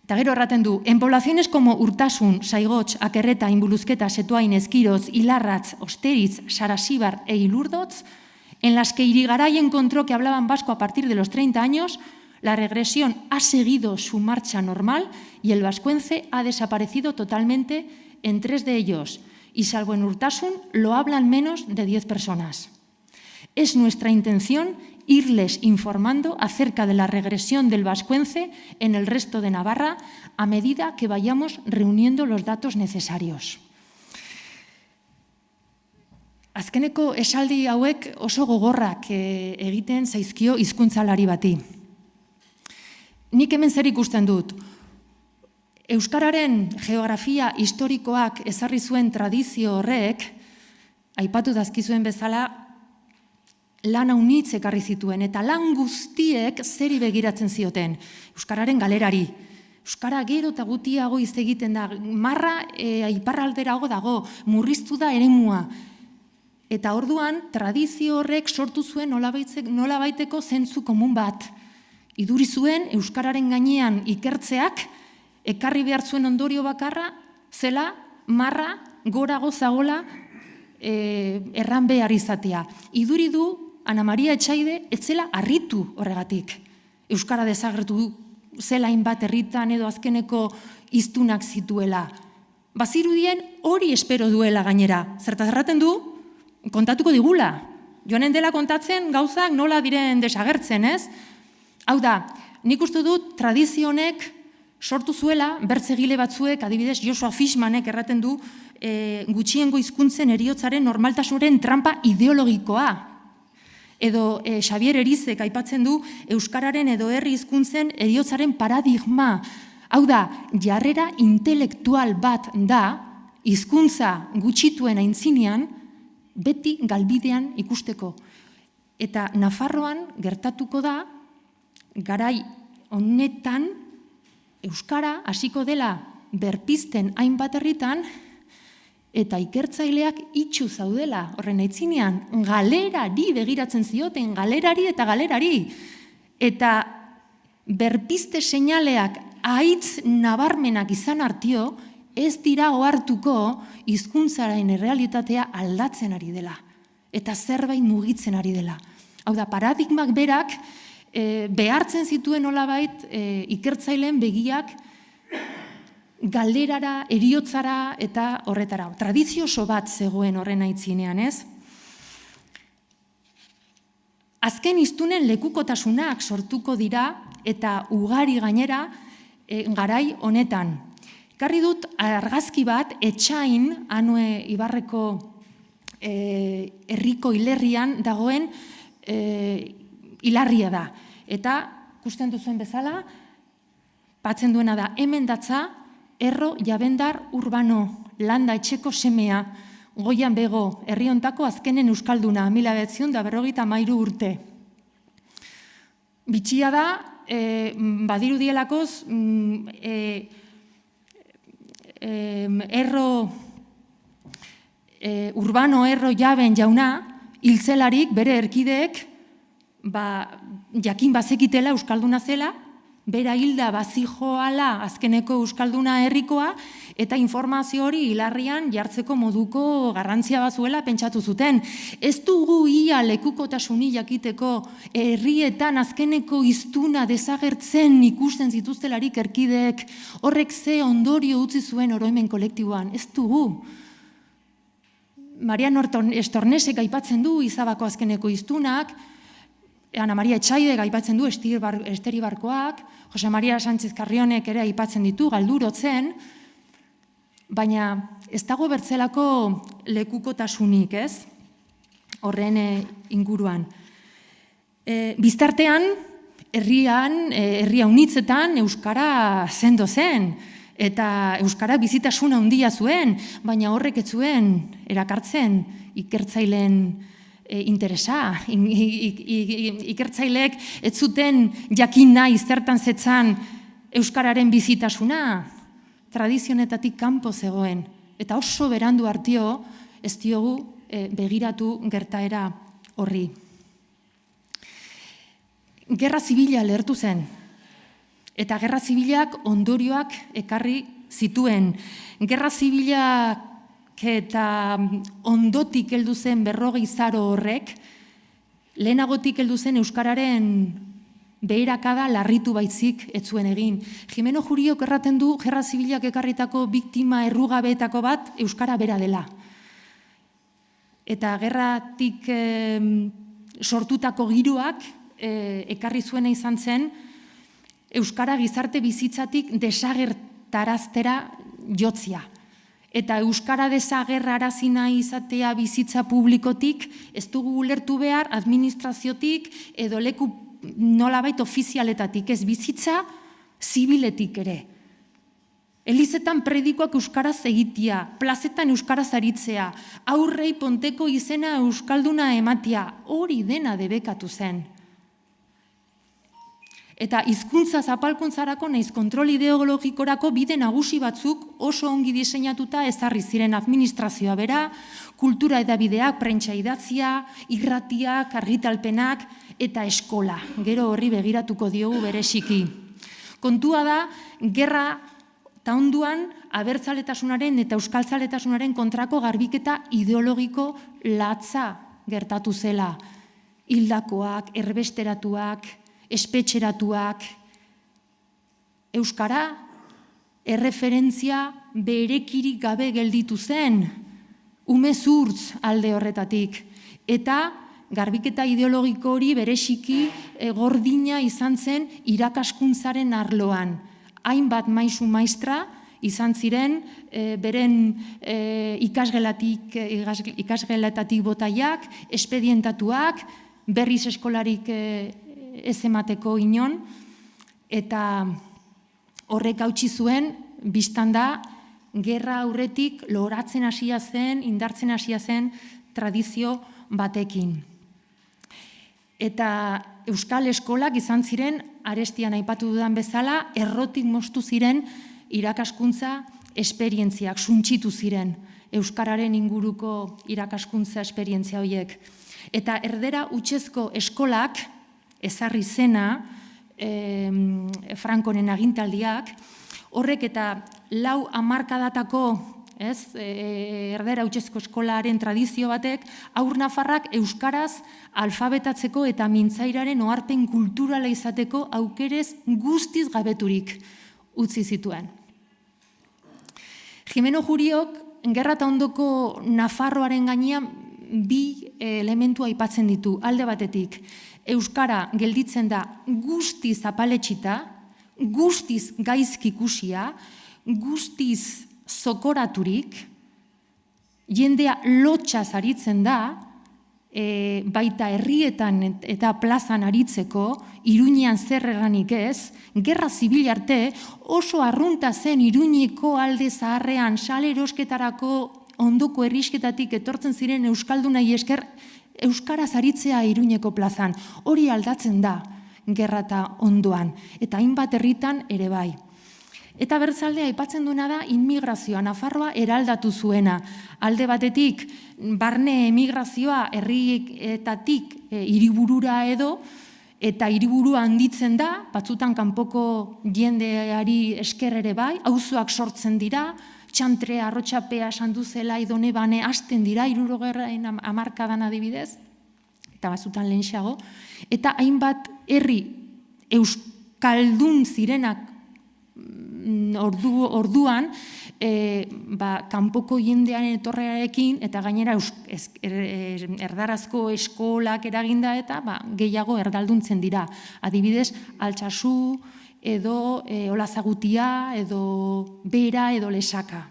Eta gero erraten du, en poblaciones como Urtasun, Saigotz, Akerreta, Inbuluzketa, Setuain, Ezkiroz, Ilarratz, Osteritz, Sarasíbar e Ilurdotz, en las que Irigaray encontró que hablaban vasco a partir de los 30 años, la regresión ha seguido su marcha normal y el vascuence ha desaparecido totalmente en 3 de ellos, y salvo en Urtasun, lo hablan menos de 10 personas. Es nuestra intención irles informando acerca de la regresión del vascuence en el resto de Navarra a medida que vayamos reuniendo los datos necesarios. Azkeneko esaldi hauek oso gogorrak egiten zaizkio hizkuntzalari bati. Nik hemen zer ikusten dut. Euskararen geografia historikoak ezarri zuen tradizio horrek, aipatu dazkizuen bezala, lan haunitz ekarri zituen, eta lan guztiek zeri begiratzen zioten. Euskararen galerari. Euskara gero eta gutiago hitz egiten da, marra iparralderago dago, murriztu da eremua. Eta orduan, tradizio horrek sortu zuen nolabaiteko zentzu komun bat. Iduri zuen euskararen gainean ikertzeak ekarri behar zuen ondorio bakarra, zela marra gorago zagola erran behar izatea. Iduri du Ana Maria Etxaide etzela harritu horregatik. Euskara desagertu zela hainbat herritan edo azkeneko hiztunak zituela. Bazirudien hori espero duela gainera. Zertaz erraten du, kontatuko digula. Joanen dela kontatzen gauzak nola diren desagertzen, ez? Hau da, nik uste dut tradizio honek sortu zuela, bertzegile batzuek, adibidez Joshua Fishmanek erraten du, gutxiengo hizkuntzen heriotzaren normaltasunen trampa ideologikoa. Edo Xavier Erizek aipatzen du euskararen edo herri hizkuntzen heriotzaren paradigma. Hau da, jarrera intelektual bat da, hizkuntza gutxituen aintzinean, beti galbidean ikusteko. Eta Nafarroan gertatuko da, garai honetan, euskara hasiko dela berpizten hainbat herritan, eta ikertzaileak itxu zaudela horren aitzinean, galerari begiratzen zioten, galerari eta galerari. Eta berpizte seinaleak haitz nabarmenak izan artio, ez dira ohartuko hizkuntzaren errealitatea aldatzen ari dela, eta zerbait mugitzen ari dela. Hau da, paradigmak berak behartzen zituen nolabait ikertzaileen begiak galderara, heriotzara eta horretara. Tradizio oso bat zegoen horren aitzinean, ez? Azken hiztunen lekukotasunak sortuko dira eta ugari gainera garai honetan. Ekarri dut argazki bat Etxain, Anue Ibarreko herriko hilerrian dagoen hilarria da. Eta, ikusten duzuen bezala, batzen duena da, hemen datza, Erro Jabendar Urbano, landa etxeko semea, Goian Bego, herri hontako azkenen euskalduna, 1953 urte. Bitxia da, badirudielakoz, Urbano Erro Jaben jauna, hiltzelarik bere erkideek, jakin bazekitela euskalduna zela, bera hilda bazijoala azkeneko euskalduna herrikoa, eta informazio hori hilarrian jartzeko moduko garrantzia bazuela pentsatu zuten. Ez dugu ia lekukotasunik jakiteko herrietan azkeneko hiztuna desagertzen ikusten zituztelarik erkideek, horrek ze ondorio utzi zuen oroimen kolektiboan. Ez dugu. Mariano Estornesek aipatzen du Izabako azkeneko hiztunak, Ana Maria Etxaide aipatzen du Esteribarkoak, Jose Maria Sánchez Carrionek ere aipatzen ditu Galdurotzen, baina ez dago bertzelako lekukotasunik, ez? Horren inguruan. Biztartean, herri haunitzetan euskara sendo zen, Eta euskara bizitasun handia zuen, baina horrek ez zuen erakartzen ikertzaileen interesa. Ikertzaileek ez zuten jakin nahi zertan zetzan euskararen bizitasuna, tradizionetatik kanpo zegoen. Eta oso berandu hartio ez diogu begiratu gertaera horri. Gerra zibila lehertu zen. Eta gerra zibilak ondorioak ekarri zituen. Gerra zibilak eta ondotik heldu zen 40 zaro horrek, lehenagotik heldu zen euskararen beherakada larritu baizik ez zuen egin. Jimeno Juriok erraten du gerra zibilak ekarritako biktima errugabeetako bat euskara bera dela. Eta gerratik sortutako giroak ekarri zuena izan zen, euskara gizarte bizitzatik desagertaraztera jotzia. Eta euskara desagerrarazi nahi izatea bizitza publikotik, ez dugu ulertu behar administraziotik edo leku nolabait ofizialetatik, ez bizitza zibiletik ere. Elizetan predikoak euskaraz egitea, plazetan euskaraz aritzea, aurrei Ponteko izena euskalduna ematea, hori dena debekatu zen. Eta hizkuntza zapalkuntzarako naiz kontrol ideologikorako bide nagusi batzuk oso ongi diseinatuta ezarri ziren administrazioa bera, kultura edabideak, prentsa idatzia, irratiak, argitalpenak eta eskola. Gero horri begiratuko diogu bereziki. Kontua da, gerra eta onduan abertzaletasunaren eta euskaltzaletasunaren kontrako garbiketa ideologiko latza gertatu zela. Hildakoak, erbesteratuak, espetxeratuak, euskara erreferentzia berekirik gabe gelditu zen, umezurtz alde horretatik. Eta garbiketa ideologiko hori bereziki gordina izan zen irakaskuntzaren arloan. Hainbat maisu maistra izan ziren beren ikasgeletatik botaiak, espedientatuak, berriz eskolarik ez emateko inon, eta horrek hautsi zuen, biztan da, gerra aurretik loratzen hasia zen, indartzen hasia zen tradizio batekin. Eta euskal eskolak izan ziren, arestian aipatu dudan bezala, errotik moztu ziren irakaskuntza esperientziak, suntsitu ziren euskararen inguruko irakaskuntza esperientzia horiek. Eta erdera hutsezko eskolak, ezarri zena, Frankoren agintaldiak, horrek eta 4 hamarkadatako erdera hutsezko eskolaren tradizio batek, haur nafarrak euskaraz alfabetatzeko eta mintzairaren oharpen kulturala izateko aukerez guztiz gabeturik utzi zituen. Jimeno Juriok, gerra eta ondoko Nafarroaren gainean 2 elementu aipatzen ditu, alde batetik. Euskara gelditzen da guztiz apaletxita, guztiz gaizki ikusia, guztiz zokoraturik, jendea lotxaz aritzen da, baita herrietan eta plazan aritzeko, Iruñean zer erranik ez, gerra zibil arte oso arrunta zen Iruñeko alde zaharrean sale erosketarako ondoko herrisketatik etortzen ziren euskaldunai esker euskaraz aritzea Iruñeko plazan. Hori aldatzen da gerra eta ondoan, eta hainbat herritan ere bai. Eta bertzaldea aipatzen duena da inmigrazioa, Nafarroa eraldatu zuena. Alde batetik, barne emigrazioa herrietatik hiriburura edo, eta hiriburua handitzen da, batzutan kanpoko jendeari esker ere bai, auzoak sortzen dira, Txantre, Arrotxapea, Sanduzela, Idonebane, hasten dira, 60 hamarkadan adibidez, eta batzutan lehenxago, eta hainbat herri euskaldun zirenak orduan, kanpoko jendearen etorrearekin, eta gainera erdarazko eskolak eraginda, eta gehiago erdalduntzen dira. Adibidez, Altsasu, edo Olazagutia, edo Bera, edo Lesaka.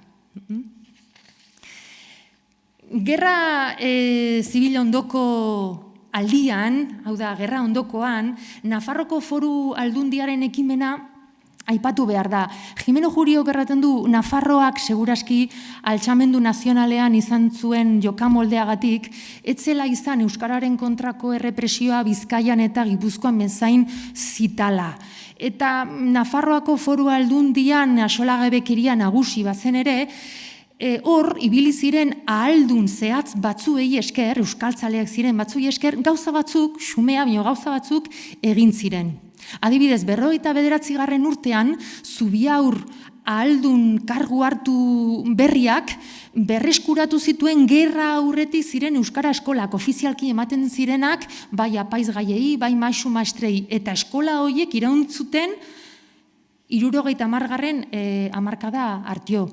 Gerra zibil ondoko aldian, hau da, gerra ondokoan, Nafarroko Foru Aldundiaren ekimena aipatu behar da. Jimeno Juriok erraten du, Nafarroak seguraski altxamendu nazionalean izan zuen jokamoldeagatik, etzela izan euskararen kontrako errepresioa Bizkaian eta Gipuzkoan bezain zitala. Eta Nafarroako Foru Aldundian axolagabekeria nagusi bazen ere, hor, ibili ziren ahaldun zehatz batzuei esker, euskaltzaleak ziren batzuei esker, gauza batzuk, xumea, baino gauza batzuk egin ziren. Adibidez, 59. urtean, Zubiaur ahaldun kargu hartu berriak berreskuratu zituen gerra aurretik ziren euskara eskolak ofizialki ematen zirenak, bai apaizgaiei, bai maisu maestrei, eta eskola horiek irauntzuten 70. hamarkada hartio.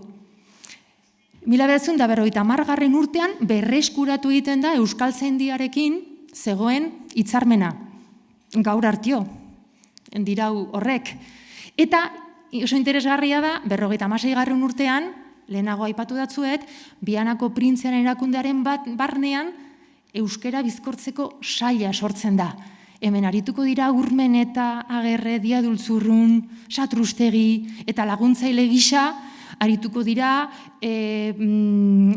1950. urtean berreskuratu egiten da Euskaltzaindiarekin zegoen hitzarmena, gaur hartio, dirau horrek. Eta oso interesgarria da, 56. urtean, lehenago aipatu datzuet, Bianako printzearen erakundearen barnean euskera bizkortzeko saila sortzen da. Hemen arituko dira Urmen eta Agerre, Diadultzurrun, Satrustegi eta laguntzaile gisa, arituko dira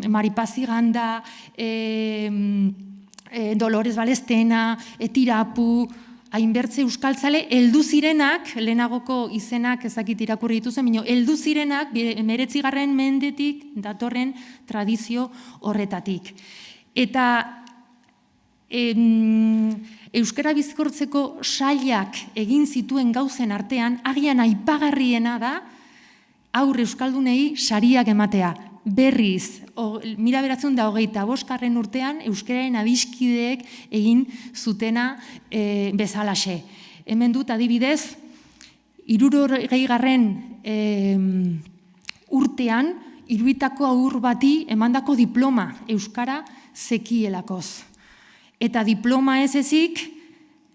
Maripazi Ganda, Dolores Balestena, Etirapu, hainbertze euskaltzale, heldu zirenak, lehenagoko izenak ezakit irakurri dituzen, baina heldu zirenak 19. mendetik datorren tradizio horretatik. Eta euskara bizkortzeko sailak egin zituen gauzen artean, agian aipagarriena da, aurre euskaldunei sariak ematea. Berriz, 1925. urtean, euskararen adiskideek egin zutena bezalaxe. Hemen dut adibidez, 60. urtean, Iruitako haur bati emandako diploma euskara zekielakoz. Eta diploma ez ezik,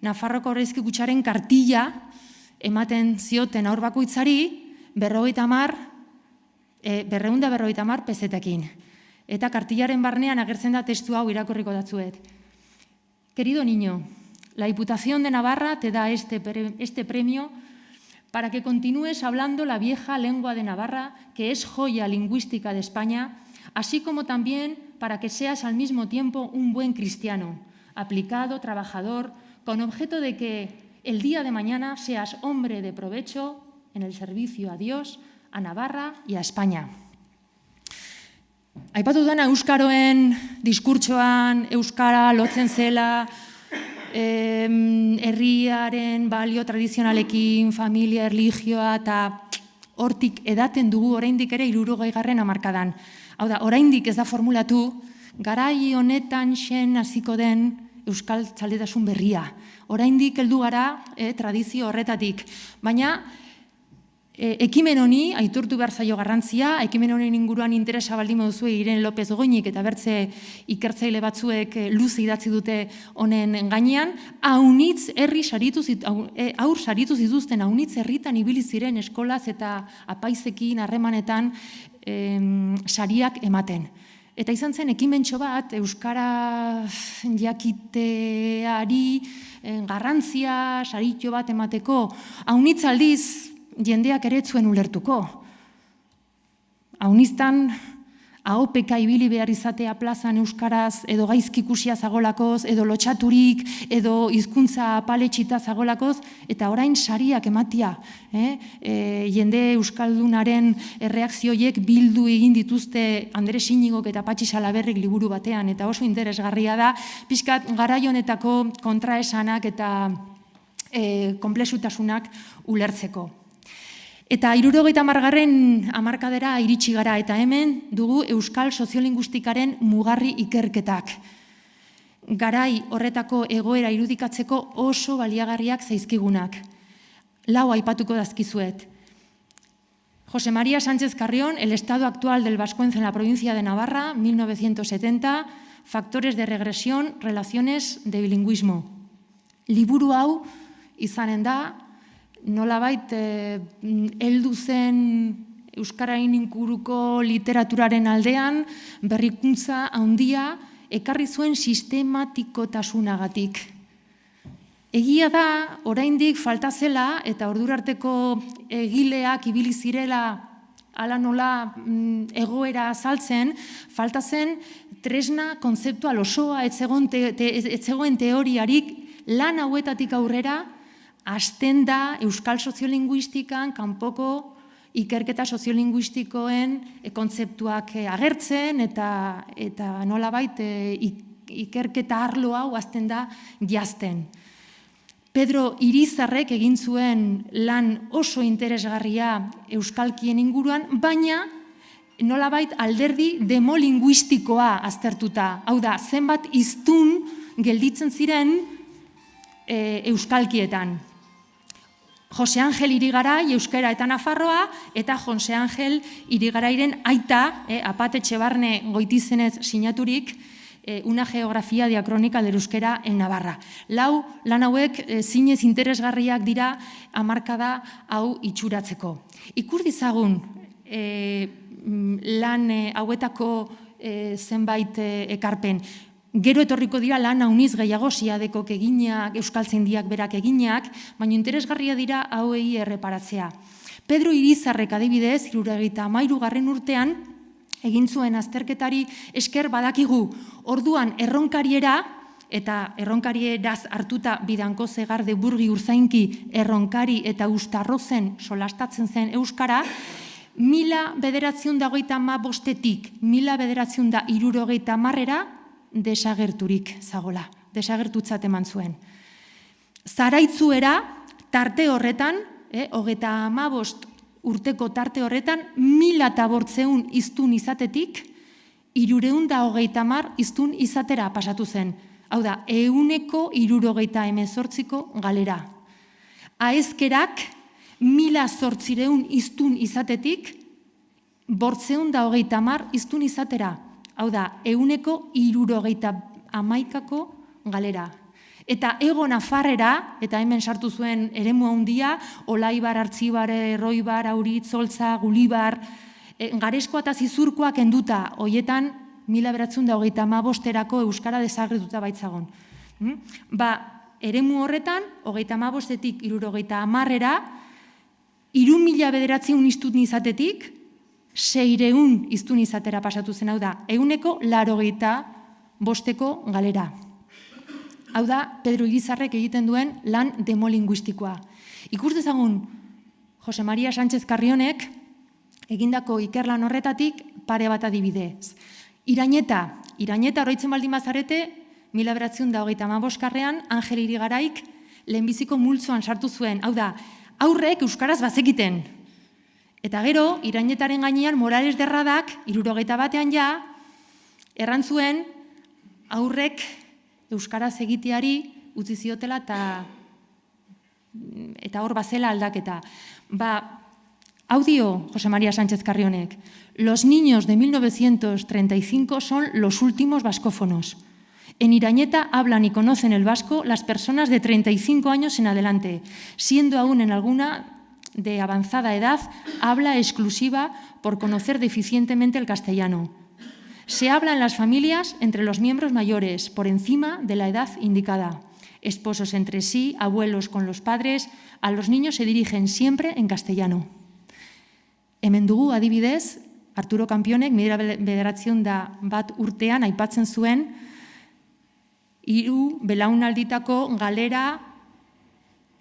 Nafarroko Aurrezki Kutxaren kartilla ematen zioten haur bakoitzari, 250 pesetekin. Eta kartillaren barnean agertzen da testu hau irakurriko datzuet. Querido niño, la Diputación de Navarra te da este premio para que continúes hablando la vieja lengua de Navarra, que es joya lingüística de España, así como también para que seas al mismo tiempo un buen cristiano, aplicado, trabajador, con objeto de que el día de mañana seas hombre de provecho en el servicio a Dios, a Navarra y a España. Aipatu dena euskaroen diskurtsoan, euskara lotzen zela, herriaren balio tradizionalekin, familia, erlijioa, eta hortik edaten dugu oraindik ere 60. hamarkadan. Hau da, oraindik ez da formulatu, garai honetan xen hasiko den euskal txaldetasun berria. Oraindik heldu gara tradizio horretatik, baina ekimen honi, aitortu behar zaio garrantzia, ekimen honen inguruan interesa baldin baduzue Irene López Goñik eta bertze ikertzaile batzuek luze idatzi dute honen gainean, haur saritu zituzten aunitz herritan ibili ziren eskolaz eta apaizekin harremanetan sariak ematen. Eta izan zen ekimentxo bat, euskara jakiteari garrantzia saritxo bat emateko, aunitz aldiz jendeak ere zuen ulertuko. Hauniztan, ahopeka ibili behar izatea plazan euskaraz, edo gaizki ikusia zagolakoz, edo lotxaturik, edo hizkuntza paletxita zagolakoz, eta orain sariak ematia. Jende euskaldunaren erreakzioiek bildu egin dituzte Andres Iñigok eta Patxi Salaberrik liburu batean, eta oso interesgarria da, pixkat garai honetako kontraesanak eta konplexutasunak ulertzeko. Eta 70. hamarkadera iritsi gara, eta hemen dugu euskal soziolinguistikaren mugarri ikerketak. Garai horretako egoera irudikatzeko oso baliagarriak zaizkigunak. 4 aipatuko dazkizuet. José María Sánchez Carrión, El estado actual del vascuence en la provincia de Navarra, 1970, Factores de regresión, relaciones de bilingüismo. Liburu hau izanen da, nolabait heldu zen euskararen inguruko literaturaren aldean, berrikuntza handia ekarri zuen sistematikotasunagatik. Egia da, oraindik falta zela, eta ordurarteko egileak ibili zirela ala nola egoera azaltzen, falta zen tresna kontzeptual osoa, ez zegoen teoriarik, lan hauetatik aurrera, hasten da euskal soziolinguistikan kanpoko ikerketa soziolinguistikoen kontzeptuak agertzen, eta nolabait ikerketa arlo hau hasten da jazten. Pedro Irizarrek egin zuen lan oso interesgarria euskalkien inguruan, baina nolabait alderdi demolinguistikoa aztertuta. Hau da, zenbat hiztun gelditzen ziren euskalkietan. Jose Angel Irigarai, euskara eta Nafarroa, eta Jose Angel Irigarairen aita, Apatetxe Barne Goitizenez sinaturik, una geografia diacrónica del euskera en Navarra. Lau, lan hauek zinez interesgarriak dira hamarkada hau itxuratzeko. Ikur dizagun lan hauetako zenbait ekarpen. Gero etorriko dira lan hauniz gehiago siadekok eginak, euskaltzaindiak berak eginak, baina interesgarria dira hauei erreparatzea. Pedro Irizarrek adibidez, 73. urtean, egin zuen azterketari esker badakigu orduan erronkariera, eta erronkarieraz hartuta Bidanko Zegarde Burgi Urzainki erronkari eta ustarrozen solastatzen zen euskara, 1925-etik 1960-era desagerturik zagola, desagertutzat eman zuen. Zaraitzuera tarte horretan, 35 urteko tarte horretan, 1.800 hiztun izatetik, 330 hiztun izatera pasatu zen. Hau da, 178ko galera. Aezkerak 1.800 hiztun izatetik, 530 hiztun izatera. Hau da, 171ko galera. Eta Ego Nafarrera, eta hemen sartu zuen eremu handia, Olaibar, Artzibar, Erroibar, Auritz, Oltza, Gulibar, Gareskoa eta Zizurkoak enduta, hoietan 1935erako euskara desagertuta baitzagon. Eremu horretan, 35etik 330era, 3.900 hiztun izatetik, 600 hiztun izatera pasatu zen, hau da, 185ko galera. Hau da, Pedro Irizarrek egiten duen lan demolinguistikoa. Ikus dezagun, Jose Maria Sánchez Carrionek egindako ikerlan horretatik pare bat adibidez. Irañeta oroitzen baldin bazarete, 1935ean Angel Irigaraik lehenbiziko multzoan sartu zuen. Hau da, aurrek euskaraz bazekiten. Eta gero, Irañetaren gainean Morales de Radak, 61ean ja, errantzuen aurrek euskaraz egiteari utzi ziotela eta hor bazela aldaketa. Audio, Jose María Sánchez Carrionek. Los niños de 1935 son los últimos vascófonos. En Irañeta hablan y conocen el vasco las personas de 35 años en adelante, siendo aún en alguna de avanzada edad habla exclusiva por conocer deficientemente el castellano. Se habla en las familias entre los miembros mayores, por encima de la edad indicada. Esposos entre sí, abuelos con los padres, a los niños se dirigen siempre en castellano. Hemen dugu adibidez, Arturo Campionek 1901 urtean aipatzen zuen 3 belaunalditako galera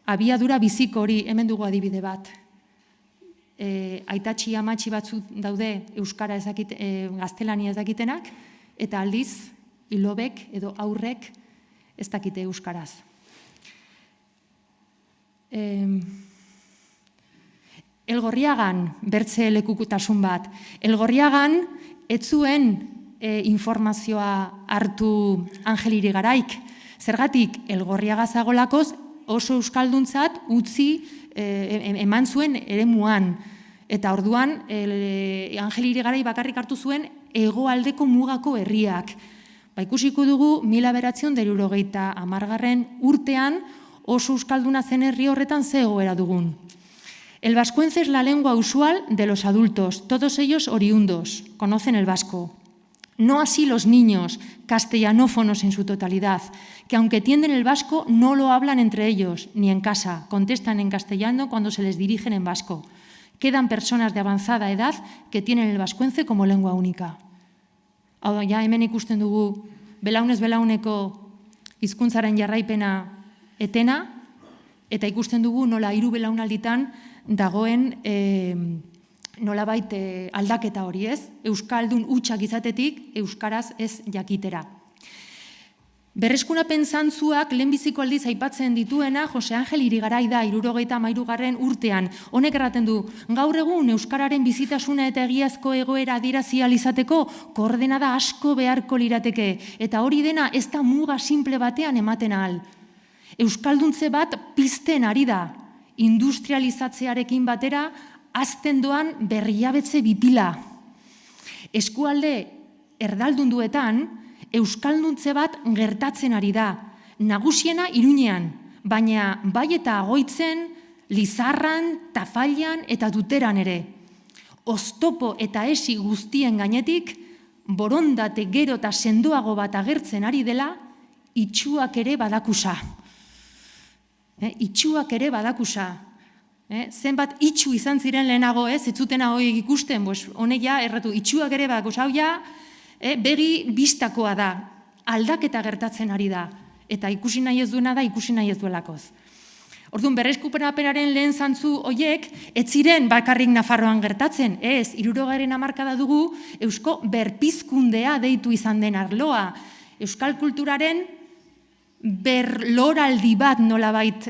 abiadura biziko hori, hemen dugu adibide bat. Aitatxi amatxi batzuk daude euskara gaztelania ez dakitenak, eta aldiz, ilobek edo aurrek ez dakite euskaraz. Elgorriagan, bertze lekukutasun bat. Elgorriagan, ez zuen informazioa hartu Angel Irigaraik. Zergatik, Elgorriaga zagolakoz oso euskalduntzat utzi eman zuen eremuan. Eta orduan, Angel Irigarai bakarrik hartu zuen hegoaldeko mugako herriak. Ikusiko dugu, 1970 urtean oso euskalduna zen herri horretan ze egoera dugun. El vascuence es la lengua usual de los adultos, todos ellos oriundos, conocen el vasco. No así los niños, castellanófonos en su totalidad, que aunque entienden el vasco, no lo hablan entre ellos, ni en casa. Contestan en castellano cuando se les dirigen en vasco. Quedan personas de avanzada edad que tienen el vascuence como lengua única. Hau da, ja hemen ikusten dugu belaunez belauneko hizkuntzaren jarraipena etena, eta ikusten dugu nola 3 belaunalditan dagoen nolabait aldaketa hori, ez? Euskaldun hutsak izatetik, euskaraz ez jakitera. Berreskurapen zantzuak lehenbiziko aldiz aipatzen dituena Jose Angel Irigarai da 73. urtean. Honek erraten du, gaur egun euskararen bizitasuna eta egiazko egoera adierazi ahal izateko koordenada asko beharko lirateke, eta hori dena ez da muga simple batean ematen ahal. Euskalduntze bat pizten ari da, industrializatzearekin batera azten doan berriabetze bipila. Eskualde erdaldunduetan, euskalduntze bat gertatzen ari da, nagusiena Iruñean, baina bai eta Agoitzen, Lizarran, Tafallan eta Duteran ere. Oztopo eta esi guztien gainetik, borondate gero eta sendoago bat agertzen ari dela, itxuak ere badakusa. Itxuak ere badakusa. Zenbat itxu izan ziren lehenago, ez zuten hori ikusten, honek ja erratu, itxuak ere badakusa, hau ja, begi bistakoa da, aldaketa gertatzen ari da, eta ikusi nahi ez duena da, ikusi nahi ez duelakoz. Orduan, berreskurapenaren lehen zantzu horiek, ez ziren bakarrik Nafarroan gertatzen, ez, 60. hamarkada dugu, eusko berpizkundea deitu izan den arloa, euskal kulturaren berloraldi bat nolabait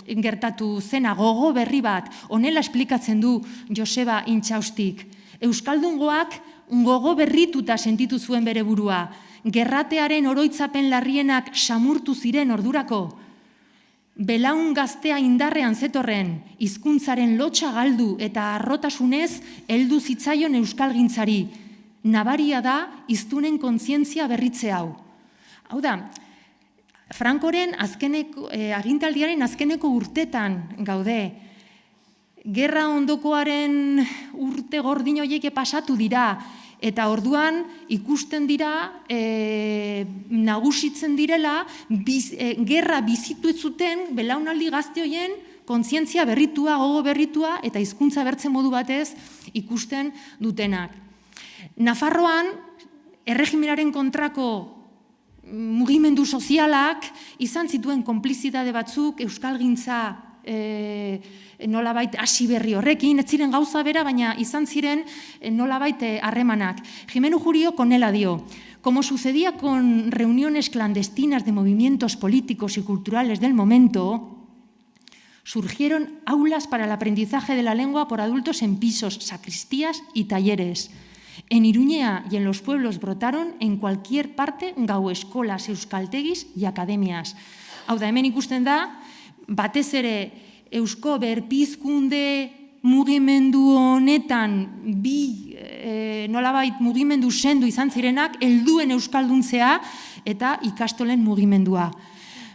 gertatu zena, gogo berri bat, honela esplikatzen du Joseba Intxaustik. Euskaldungoak gogo berrituta sentitu zuen bere burua, gerratearen oroitzapen larrienak samurtu ziren ordurako, belaun gaztea indarrean zetorren, hizkuntzaren lotsa galdu eta harrotasunez heldu zitzaion euskalgintzari, nabaria da hiztunen kontzientzia berritze hau. Hau da, Frankoren agintaldiaren azkeneko urtetan gaude, gerra ondokoaren urte gordin horiek pasatu dira, eta orduan ikusten dira, nagusitzen direla, gerra bizitu ez zuten belaunaldi gazte horien kontzientzia berritua, gogo berritua, eta hizkuntza bertze modu batez ikusten dutenak. Nafarroan, erregimenaren kontrako mugimendu sozialak izan zituen konplizitate batzuk euskalgintza nolabait hasi berri horrekin, ez ziren gauza bera, baina izan ziren nolabait harremanak. Jimeno Jurio honela dio, como sucedía con reuniones clandestinas de movimientos políticos y culturales del momento, surgieron aulas para el aprendizaje de la lengua por adultos en pisos, sacristías y talleres. En Iruña y en los pueblos brotaron en cualquier parte gaueskolas, euskaltegis y academias. Hau da, hemen ikusten da, batez ere eusko berpizkunde mugimendu honetan nolabait mugimendu sendo izan zirenak helduen euskalduntzea eta ikastolen mugimendua.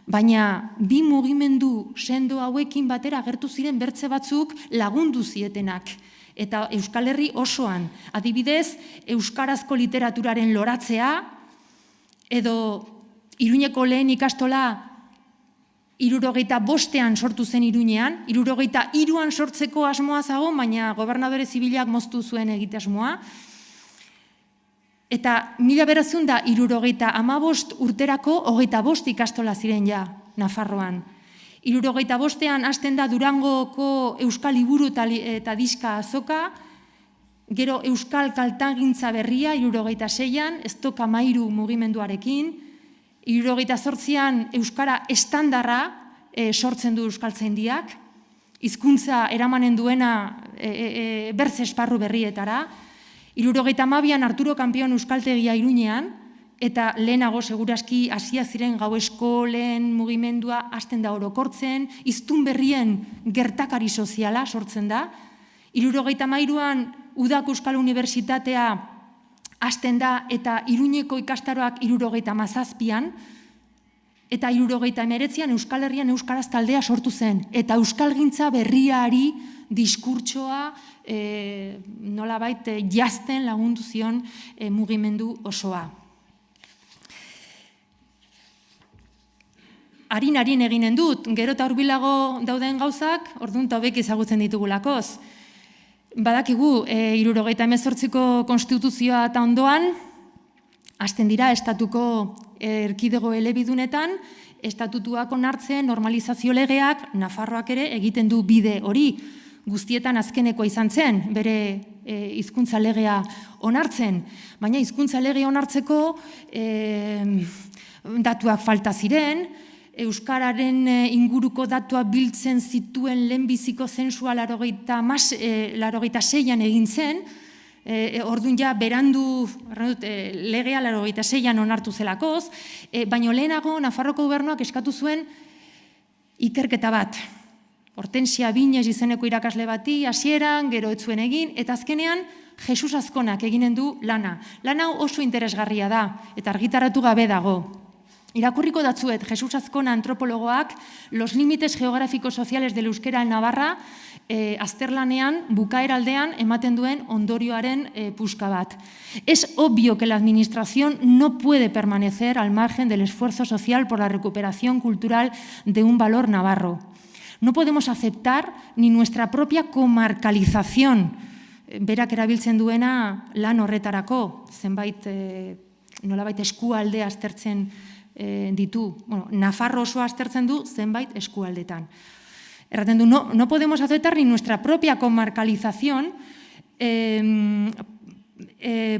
Baina bi mugimendu sendo hauekin batera agertu ziren bertze batzuk lagundu zietenak. Eta Euskal Herri osoan, adibidez, euskarazko literaturaren loratzea, edo Iruñeko lehen ikastola 75ean sortu zen Iruñean, 73an sortzeko asmoa zago, baina gobernadore zibilak moztu zuen egitasmoa. Eta 1975 urterako 25 ikastola ziren ja, Nafarroan. 75ean hasten da Durangoko Euskal Liburu eta Diska azoka, gero Euskal Kaltangintza berria 76an, Estoka Mairu mugimenduarekin, 78an Euskara estandarra sortzen du Euskaltzaindiak, hizkuntza eramanen duena bertze esparru berrietara, 72an Arturo Kanpion Euskaltegia Iruñean, eta lehenago seguraski hasia ziren gaueskolen mugimendua hasten da orokortzen, hiztun berrien gertakari soziala sortzen da. 73an Udako Euskal Unibertsitatea hasten da eta Iruñeko ikastaroak 77an, Eta 1979an Euskal Herrian Euskaraz taldea sortu zen. Eta euskalgintza berriari diskurtsoa nolabait jazten lagundu zion mugimendu osoa. Harin eginen dut, gero eta hurbilago dauden gauzak, orduan eta hobek ezagutzen ditugulakoz. Badakigu, 1978ko konstituzioa eta ondoan, hasten dira estatuko erkidego elebidunetan, estatutuak onartzen, normalizazio legeak, Nafarroak ere egiten du bide hori. Guztietan azkenekoa izan zen, bere hizkuntza legea onartzen. Baina hizkuntza legea onartzeko datuak falta ziren, Euskararen inguruko datuak biltzen zituen lehenbiziko zentsua 86an egin zen, orduan ja berandu legea 86an onartu zelakoz, baina lehenago Nafarroko gobernuak eskatu zuen ikerketa bat. Hortensia Binez izeneko irakasle bati hasieran, gero ez zuen egin, eta azkenean Jesus Azkonak eginen du lana. Lana oso interesgarria da, eta argitaratu gabe dago. Irakurriko datzuet, Jesus Azkona antropologoak, los límites geográficos sociales del euskera en Navarra, azterlanean, bukaeraldean, ematen duen ondorioaren puska bat. Es obvio que la administración no puede permanecer al margen del esfuerzo social por la recuperación cultural de un valor navarro. No podemos aceptar ni nuestra propia comarcalización, berak erabiltzen duena lan horretarako, zenbait nolabait eskualde aztertzen ditu. Nafarro osoa aztertzen du zenbait eskualdetan. Erraten du, no podemos aceptar ni nuestra propia comarcalización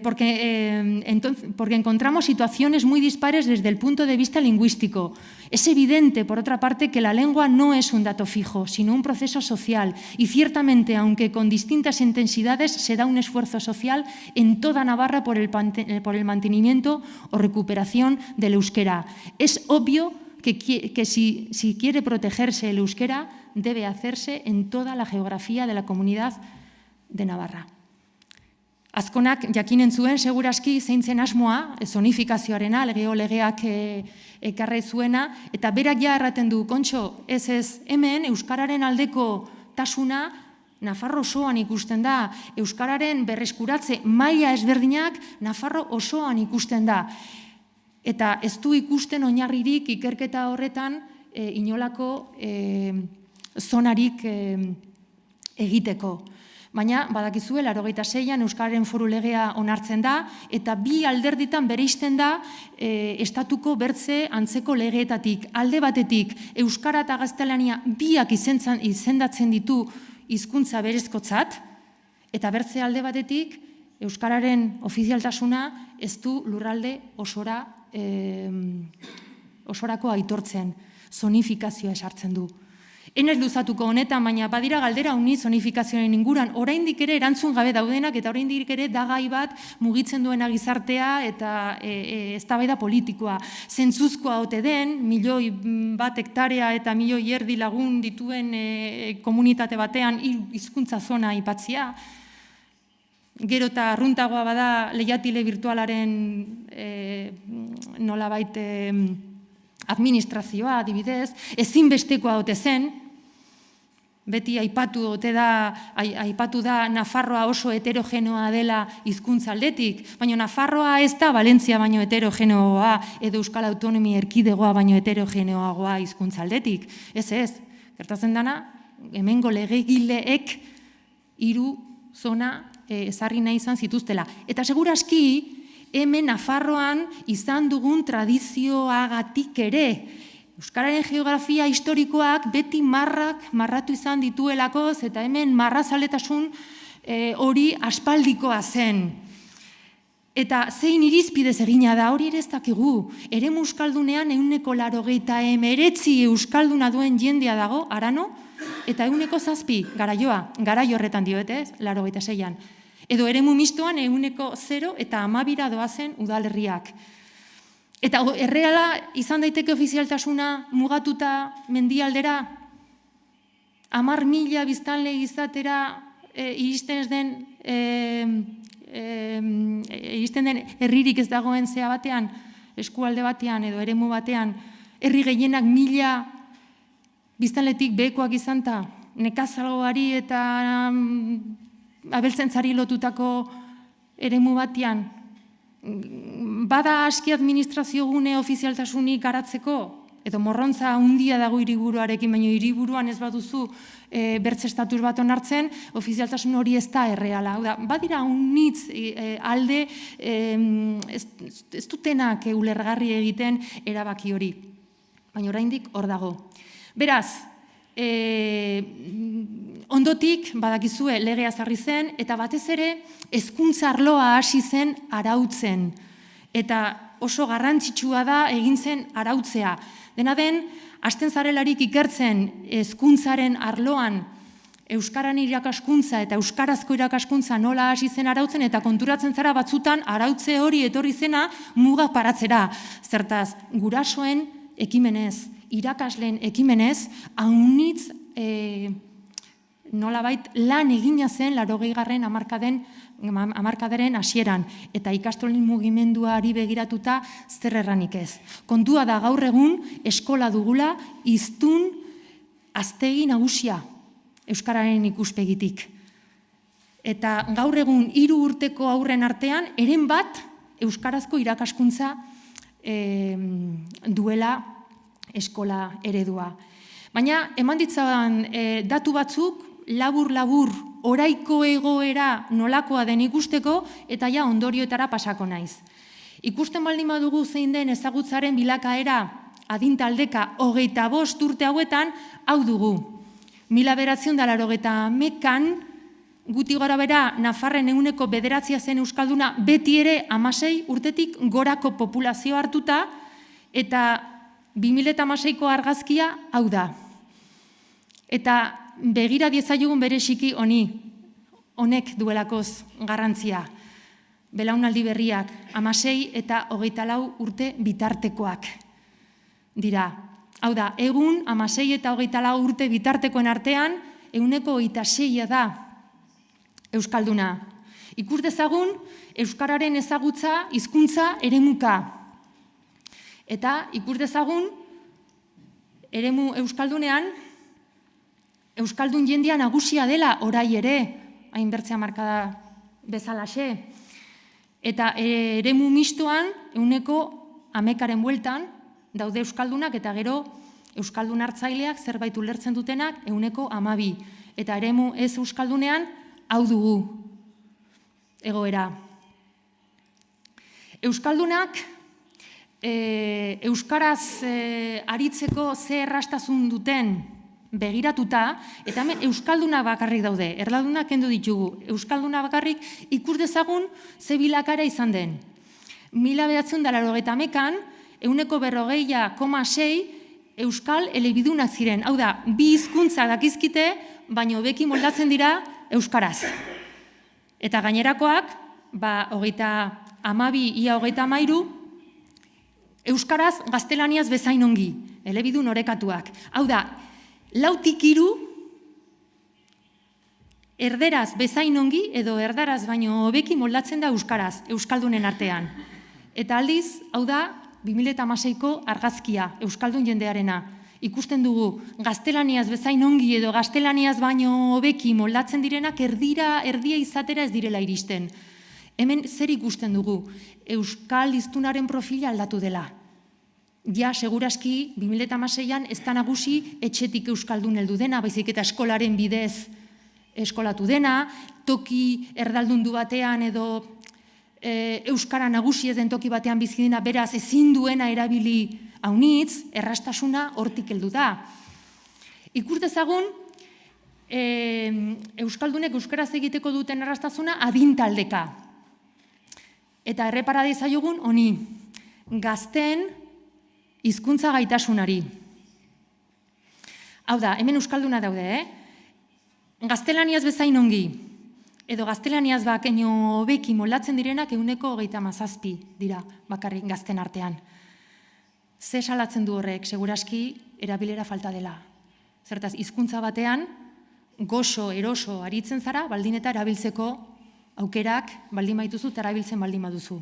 porque encontramos situaciones muy dispares desde el punto de vista lingüístico. Es evidente, por otra parte, que la lengua no es un dato fijo, sino un proceso social. Y ciertamente, aunque con distintas intensidades, se da un esfuerzo social en toda Navarra por el mantenimiento o recuperación del euskera. Es obvio que si quiere protegerse el euskera, debe hacerse en toda la geografía de la comunidad de Navarra. Azkonak jakinen zuen, seguraski, zein zen asmoa, zonifikazioarena, legeak ekarri zuena, eta berak ja erraten du, kontxo, ez hemen euskararen aldeko tasuna Nafarro osoan ikusten da, euskararen berreskuratze maila ezberdinak Nafarro osoan ikusten da. Eta ez du ikusten oinarririk ikerketa horretan inolako zonarik egiteko. Baina, badakizue, 86an Euskararen Foru Legea onartzen da, eta bi alderditan bereizten da estatuko bertze antzeko legeetatik. Alde batetik, Euskara eta Gaztelania biak izendatzen ditu hizkuntza berezkotzat, eta bertze alde batetik, Euskararen ofizialtasuna ez du lurralde osorako aitortzen, zonifikazioa esartzen du. Enez luzatuko honetan, baina badira galdera honi zonifikazioaren inguran, oraindik ere erantzun gabe daudenak eta oraindik ere dagai bat mugitzen duena gizartea eta eztabaida politikoa. Zentzuzkoa ote den, 1.000.000 hektarea eta 1.000.000 lagun dituen komunitate batean hizkuntza zona aipatzea. Gero eta arruntagoa bada leihatile virtualaren nolabait administrazioa, adibidez, ezinbestekoa ote zen, beti aipatu da Nafarroa oso heterogenoa dela hizkuntza aldetik, baina Nafarroa ez da Valentzia baino heterogenoa edo Euskal Autonomia Erkidegoa baino heterogenoagoa hizkuntza aldetik. Ez, gertatzen dana, hemengo legegileek 3 zona ezarri nahi izan zituztela. Eta seguraski, hemen Nafarroan izan dugun tradizioagatik ere. Euskararen geografia historikoak beti marratu izan dituelakoz, eta hemen marrazaletasun hori aspaldikoa zen. Eta zein irizpidez egina da, hori ere ez dakigu. Eremu euskaldunean 89% euskalduna duen jendea dago, Arano, eta 7% garaio horretan diotez, 86an. Edo eremu mistoan 0% eta 12 doazen udalerriak. Eta erreala izan daiteke ofizialtasuna mugatuta mendialdera, 10.000 biztanle izatera iristen den herririk ez dagoen zea batean, eskualde batean edo eremu batean, herri gehienak 1000 biztanletik behekoak izan ta, nekazalgoari eta abeltzaintzari lotutako eremu batean, bada aski administrazio gune ofizialtasunik garatzeko, edo morrontza handia dago hiriburuarekin, baina hiriburuan ez baduzu bertze estatus bat onartzen, ofizialtasun hori ez da erreala. Badira unitz alde ez dutenak ulergarri egiten erabaki hori, baina oraindik hor dago. Beraz, ondotik badakizue legea ezarri zen, eta batez ere hezkuntza arloa hasi zen arautzen, eta oso garrantzitsua da egin zen arautzea. Dena den, hasten zarelarik ikertzen hezkuntzaren arloan euskaran irakaskuntza eta euskarazko irakaskuntza nola hasi zen arautzen, eta konturatzen zara batzutan arautze hori etorri zena mugak paratzera. Zertaz, gurasoen ekimenez, irakasleen ekimenez, haunitz nolabait lan egina zen 80. hamarkadaren hasieran, eta ikastolen mugimenduari begiratuta zer erranik ez. Kontua da gaur egun eskola dugula hiztun haztegi nagusia euskararen ikuspegitik. Eta gaur egun 3 urteko haurren artean, eren bat euskarazko irakaskuntza duela eskola eredua. Baina eman ditzaban datu batzuk, labur-labur oraiko egoera nolakoa den ikusteko, eta ja ondorioetara pasako naiz. Ikusten baldin badugu zein den ezagutzaren bilakaera adintaldeka 25 urte hauetan, hau dugu. 1980an, guti gora bera, Nafarren 9% zen euskalduna, beti ere 16 urtetik gorako populazio hartuta, eta 2016ko argazkia hau da. Eta begira diezaiogun bereziki honek duelakoz garrantzia. Belaunaldi berriak 16 eta 24 urte bitartekoak dira. Hau da, egun 16 eta 24 urte bitartekoen artean 26% da euskalduna. Ikus dezagun euskararen ezagutza hizkuntza eremuka. Eta ikus dezagun eremu euskaldunean euskaldun jendea nagusia dela orai ere, hainbertze hamarkada bezalaxe. Eta eremu mistoan 10%aren bueltan daude euskaldunak, eta gero euskaldun hartzaileak zerbait ulertzen dutenak 12%. Eta eremu ez euskaldunean hau dugu egoera. Euskaldunak euskaraz aritzeko ze errastasun duten begiratuta, eta hemen euskalduna bakarrik daude, erladunak kendu ditugu, euskalduna bakarrik ikus dezagun ze bilakara izan den. 1980an, 40,6% euskal elebidunak ziren, hau da, 2 hizkuntza dakizkite, baina hobeki moldatzen dira euskaraz. Eta gainerakoak, 32, ia 33, euskaraz gaztelaniaz bezain ongi, elebidun orekatuak. Hau da, 4-3 erderaz bezain ongi edo erdaraz baino hobeki moldatzen da euskaraz, euskaldunen artean. Eta aldiz, hau da, 2016ko argazkia, euskaldun jendearena. Ikusten dugu, gaztelaniaz bezain ongi edo gaztelaniaz baino hobeki moldatzen direnak erdia izatera ez direla iristen. Hemen zer ikusten dugu, euskal hiztunaren profila aldatu dela. Ja, seguraski, 2016an ez da nagusi etxetik euskaldun heldu dena, baizik eta eskolaren bidez eskolatu dena, toki erdaldundu batean edo euskara nagusi ez den toki batean bizi dena, beraz ezin duena erabili haunitz, errastasuna hortik heldu da. Ikus dezagun, euskaldunek euskaraz egiteko duten errastasuna adintaldeka. Eta errepara dezaiogun honi, gazten hizkuntza gaitasunari. Hau da, hemen euskalduna daude, gaztelaniaz bezain ongi, edo gaztelaniaz baino hobeki moldatzen direnak 37% dira bakarrik gazten artean. Ze salatzen du horrek, seguraski erabilera falta dela. Zertaz, hizkuntza batean, goxo, eroso aritzen zara, baldin eta erabiltzeko aukerak baldin baituzu eta erabiltzen baldin baduzu.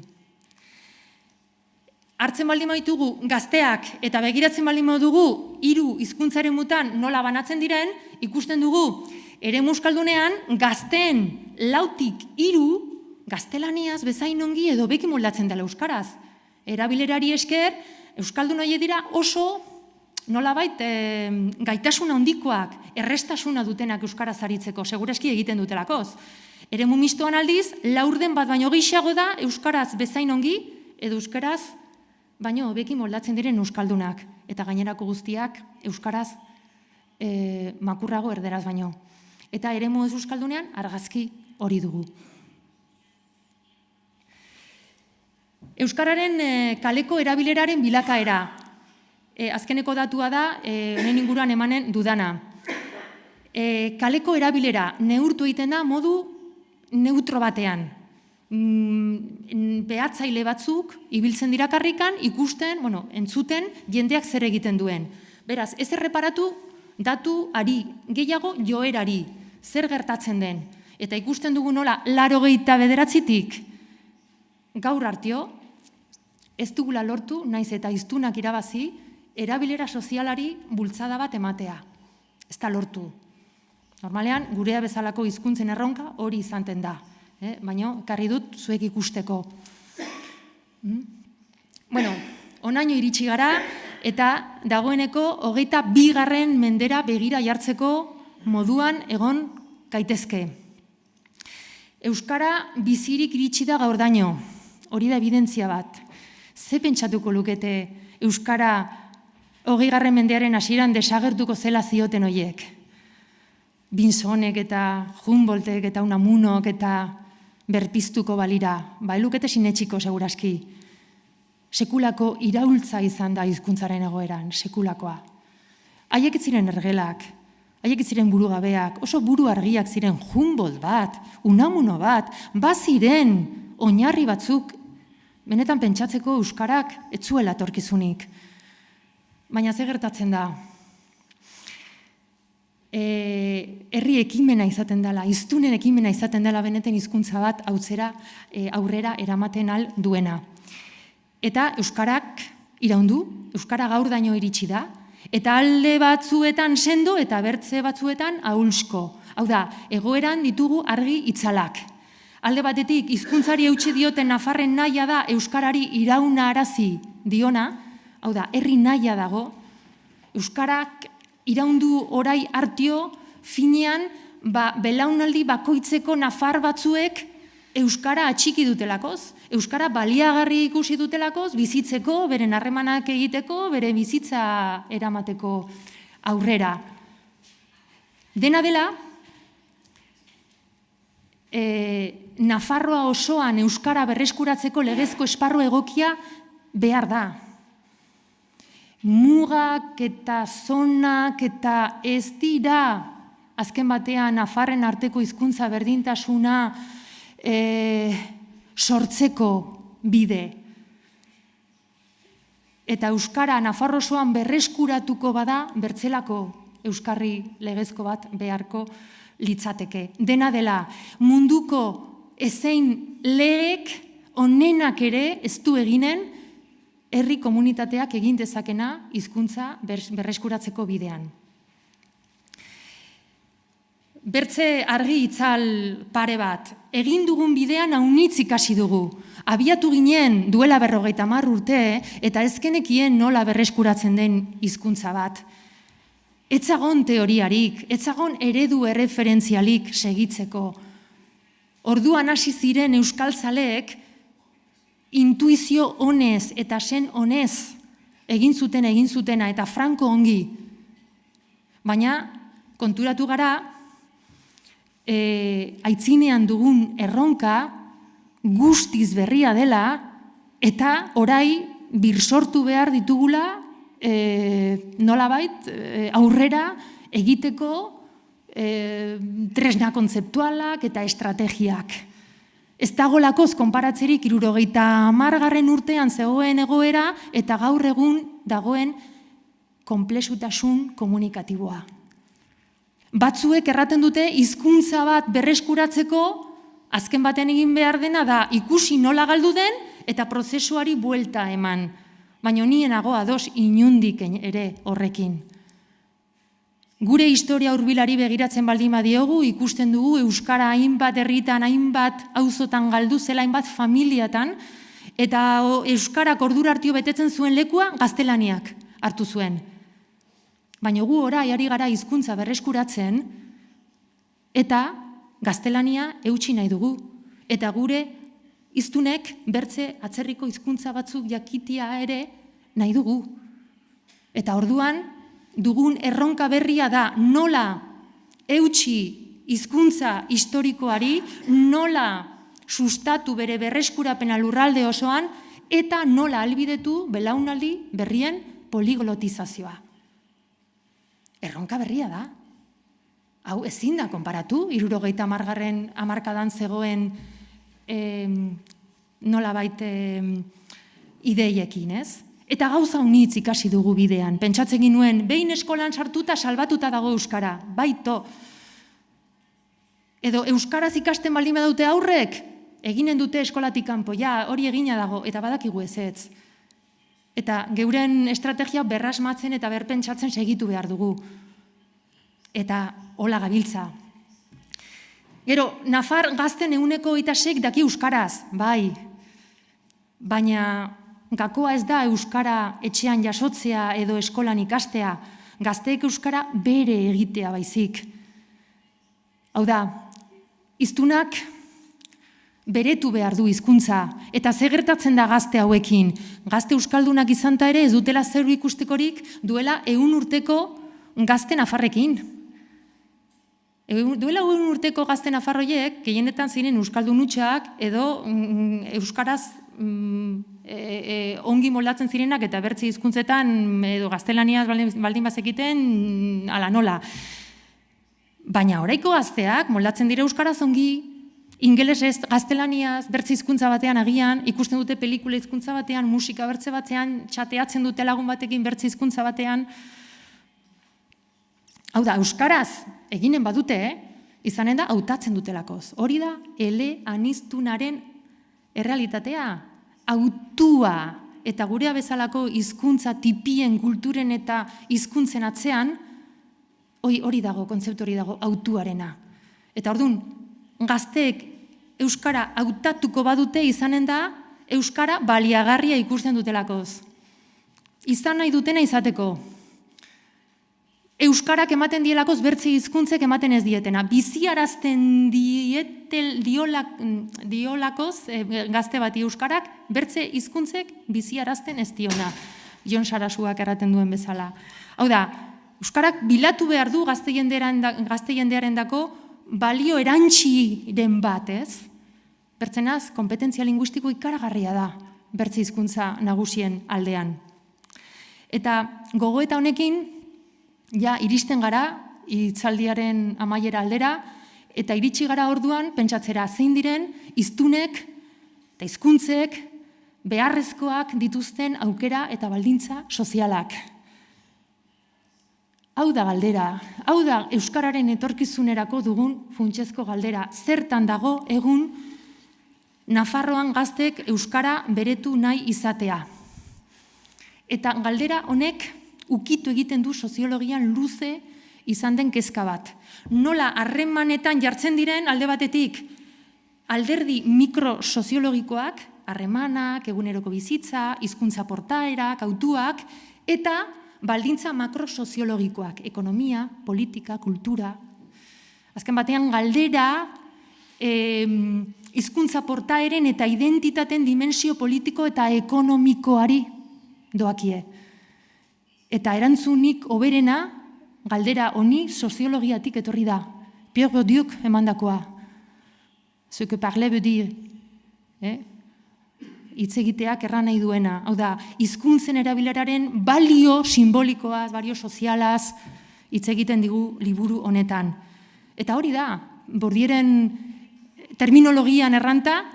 hartzen baldin baitugu gazteak eta begiratzen baldin dugu hiru hizkuntzaren mutan nola banatzen diren, ikusten dugu eremu euskaldunean gazteen 4-3 gaztelaniaz bezain ongi edo beki moldatzen dela euskaraz. Erabilerari esker, euskaldun horiek dira oso nolabait gaitasuna handikoak, errestasuna dutenak euskaraz aritzeko, segurazki egiten dutelakoz. Eremu mistoan aldiz, laurden bat baino gehiago da euskaraz bezain ongi edo euskaraz baino beki moldatzen diren euskaldunak. Eta gainerako guztiak euskaraz makurrago erderaz baino. Eta eremu ez euskaldunean argazki hori dugu. Euskararen kaleko erabileraren bilakaera. Azkeneko datua da, honen inguruan emanen dudana. Kaleko erabilera neurtu egiten da modu neutro batean. Behatzaile batzuk ibiltzen dira karrikan, ikusten, entzuten jendeak zer egiten duen. Beraz, ez erreparatu datu ari, gehiago joerari, zer gertatzen den. Eta ikusten dugu nola, 89tik gaur artio, ez dugula lortu, naiz eta hiztunak irabazi, erabilera sozialari bultzada bat ematea. Ez da lortu. Normalean, gurea bezalako hizkuntzen erronka hori izanten da. Baina, ekarri dut zuek ikusteko. Onaino iritsi gara, eta dagoeneko 22. mendera begira jartzeko moduan egon gaitezke. Euskara bizirik iritsi da gaurdaino. Hori da evidentzia bat. Ze pentsatuko lukete Euskara 20. mendearen hasieran desagertuko zela zioten horiek? Binsonek eta Humboldtek eta Unamunok eta berpiztuko balira. Elukete sinetxiko segurazki. Sekulako iraultza izan da hizkuntzaren egoeran, sekulakoa. Haiek ez ziren ergelak, haiek ez ziren burugabeak, oso buru argiak ziren Humboldt bat, Unamuno bat, baziren oinarri batzuk benetan pentsatzeko euskarak ez zuela etorkizunik. Baina ze gertatzen da? Herri ekimena izaten dela, hiztunen ekimena izaten dela benetan hizkuntza bat aurrera eramaten al duena. Eta euskarak iraundu, euskara gaurdaino iritsi da, eta alde batzuetan sendo eta bertze batzuetan ahulsko. Hau da, egoeran ditugu argi itzalak. Alde batetik, hizkuntzari eutsi dioten nafarren nahia da euskarari irauna arazi diona, hau da, herri nahia dago, euskarak iraundu orai hartio, finean, belaunaldi bakoitzeko nafar batzuek euskara atxiki dutelakoz, euskara baliagarri ikusi dutelakoz, bizitzeko, beren harremanak egiteko, bere bizitza eramateko aurrera. Dena dela, Nafarroa osoan euskara berreskuratzeko legezko esparru egokia behar da. Mugak eta zonak eta ez dira azken batean nafarren arteko hizkuntza berdintasuna sortzeko bide. Eta euskara Nafarro osoan berreskuratuko bada bertzelako euskarri legezko bat beharko litzateke. Dena dela, munduko ezein legeek onenak ere ez du eginen herri komunitateak egin dezakena hizkuntza berreskuratzeko bidean. Bertze argi itzal pare bat, egin dugun bidean aunitz ikasi dugu. Abiatu ginen duela 50 urte eta ezkenekien nola berreskuratzen den hizkuntza bat. Etzagon teoriarik, etzagon eredu erreferentzialik segitzeko. Orduan hasi ziren euskaltzaleek intuizio honez eta sen honez egin zutena eta franko ongi. Baina konturatu gara, aitzinean dugun erronka guztiz berria dela eta orai birsortu behar ditugula nolabait aurrera egiteko tresna kontzeptualak eta estrategiak. Ez dagolakoz konparatzerik 70. urtean zegoen egoera eta gaur egun dagoen konplexutasun komunikatiboa. Batzuek erraten dute hizkuntza bat berreskuratzeko azken batean egin behar dena da ikusi nola galdu den eta prozesuari buelta eman. baina nienago ados inundik ere horrekin. Gure historia hurbilari begiratzen baldin badiogu, ikusten dugu euskara hainbat herritan, hainbat auzotan galdu zela, hainbat familiatan, eta euskarak ordura hartio betetzen zuen lekua gaztelaniak hartu zuen. Baina gu orai ari gara hizkuntza berreskuratzen, eta gaztelania eutsi nahi dugu. Eta gure hiztunek bertze atzerriko hizkuntza batzuk jakitia ere nahi dugu. Eta orduan, dugun erronka berria da nola eutsi hizkuntza historikoari, nola sustatu bere berreskurapena lurralde osoan, eta nola ahalbidetu belaunaldi berrien poliglotizazioa. Erronka berria da. Hau ezin da konparatu, 70. hamarkadan zegoen nolabait ideiekin, ez? Eta gauza unitz ikasi dugu bidean. Pentsatzen ginuen, behin eskolan sartuta salbatuta dago euskara, baito. Edo euskaraz ikasten baldin badaute aurrek, eginen dute eskolatik kanpo, ja, hori egina dago, eta badakigu ezetz. Eta geuren estrategia berrasmatzen eta berpentsatzen segitu behar dugu. Eta hola gabiltza. Gero, Nafar gazten 26% daki euskaraz, bai. Baina gakoa ez da euskara etxean jasotzea edo eskolan ikastea, gazteek euskara bere egitea baizik. Hau da, hiztunak beretu behar du hizkuntza, eta ze gertatzen da gazte hauekin. Gazte euskaldunak izanta ere ez dutela zer ikustekorik duela 100 urteko gazte nafarrekin. Duela 100 urteko gazte nafarroiek, gehienetan ziren euskaldun hutsak edo euskaraz ongi moldatzen zirenak eta bertze hizkuntzetan edo gaztelaniaz baldin bazekiten ala nola. Baina oraiko gazteak moldatzen dira euskaraz ongi, ingelesez, gaztelaniaz, bertze hizkuntza batean agian, ikusten dute pelikula hizkuntza batean, musika bertze batean, txateatzen dute lagun batekin bertze hizkuntza batean. Hau da, euskaraz eginen badute, izanen da hautatzen dutelakoz. Hori da eleaniztunaren errealitatea, hautua eta gurea bezalako hizkuntza tipien, kulturen eta hizkuntzen atzean, hori dago, kontzeptu hori dago, hautuarena. Eta orduan, gazteek euskara hautatuko badute izanen da euskara baliagarria ikusten dutelakoz. Izan nahi dutena izateko. Euskarak ematen dielakoz bertze hizkuntzek ematen ez dietena. Biziarazten diolakoz gazte bati euskarak bertze hizkuntzek biziarazten ez diona. Jon Sarasuak erraten duen bezala. Hau da, euskarak bilatu behar du gazte jendearendako balio erantziren bat, ez? Bertzenaz, kompetentzia linguistiko ikaragarria da bertze hizkuntza nagusien aldean. Eta gogoeta honekin, ja, iristen gara, hitzaldiaren amaiera aldera, eta iritsi gara orduan, pentsatzera zein diren, hiztunek eta hizkuntzek beharrezkoak dituzten aukera eta baldintza sozialak. Hau da galdera, hau da euskararen etorkizunerako dugun funtsezko galdera. Zertan dago egun Nafarroan gaztek euskara beretu nahi izatea. Eta galdera honek ukitu egiten du soziologian luze izan den kezka bat. Nola harremanetan jartzen diren alde batetik alderdi mikrosoziologikoak, harremanak, eguneroko bizitza, hizkuntza portaerak, hautuak, eta baldintza makrosoziologikoak, ekonomia, politika, kultura. Azken batean galdera hizkuntza portaeren eta identitaten dimensio politiko eta ekonomikoari doakie. Eta erantzunik hoberena, galdera honi soziologiatik etorri da. Pierre Bourdieu emandakoa. Ce que parler veut dire. Hitz egiteak erran nahi duena. Hau da, hizkuntzen erabileraren balio simbolikoaz, balio sozialaz, hitz egiten digu liburu honetan. Eta hori da, Bourdieuren terminologian erranta,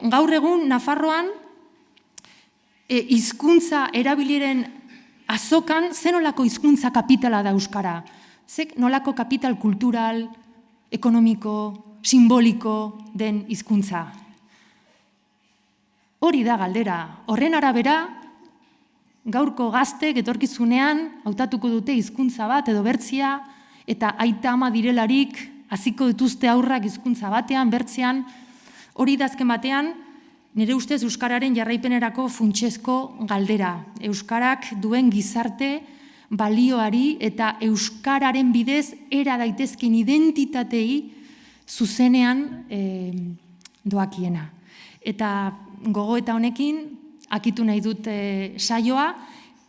gaur egun Nafarroan hizkuntza erabiliren azokan, ze nolako hizkuntza kapitala da euskara? Ze nolako kapital kultural, ekonomiko, simboliko den hizkuntza? Hori da galdera. Horren arabera, gaurko gaztek etorkizunean hautatuko dute hizkuntza bat edo bertsia, eta aita ama direlarik hasiko dituzte aurrak hizkuntza batean, bertzean, hori da azken batean, nire ustez euskararen jarraipenerako funtsezko galdera. Euskarak duen gizarte balioari eta euskararen bidez era daitezkin identitatei zuzenean doakiena. Eta gogoeta honekin akitu nahi dut saioa,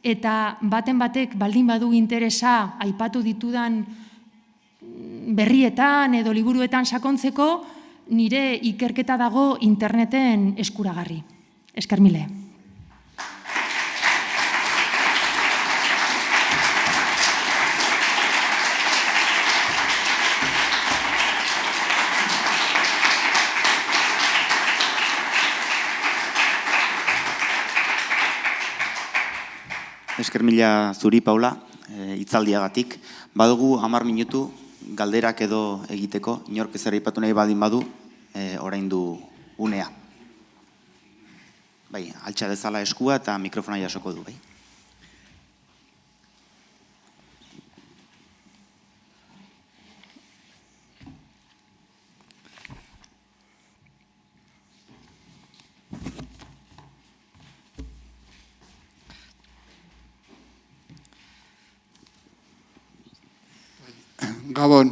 eta baten batek baldin badu interesa aipatu ditudan berrietan edo liburuetan sakontzeko, nire ikerketa dago interneten eskuragarri. Esker mile. Esker mila zuri, Paula, hitzaldiagatik. Badugu 10 minutu galderak edo egiteko, inork ezer aipatu nahi baldin badu, orain du unea. Bai, altxa dezala eskua eta mikrofona jasoko du, bai. Gabon,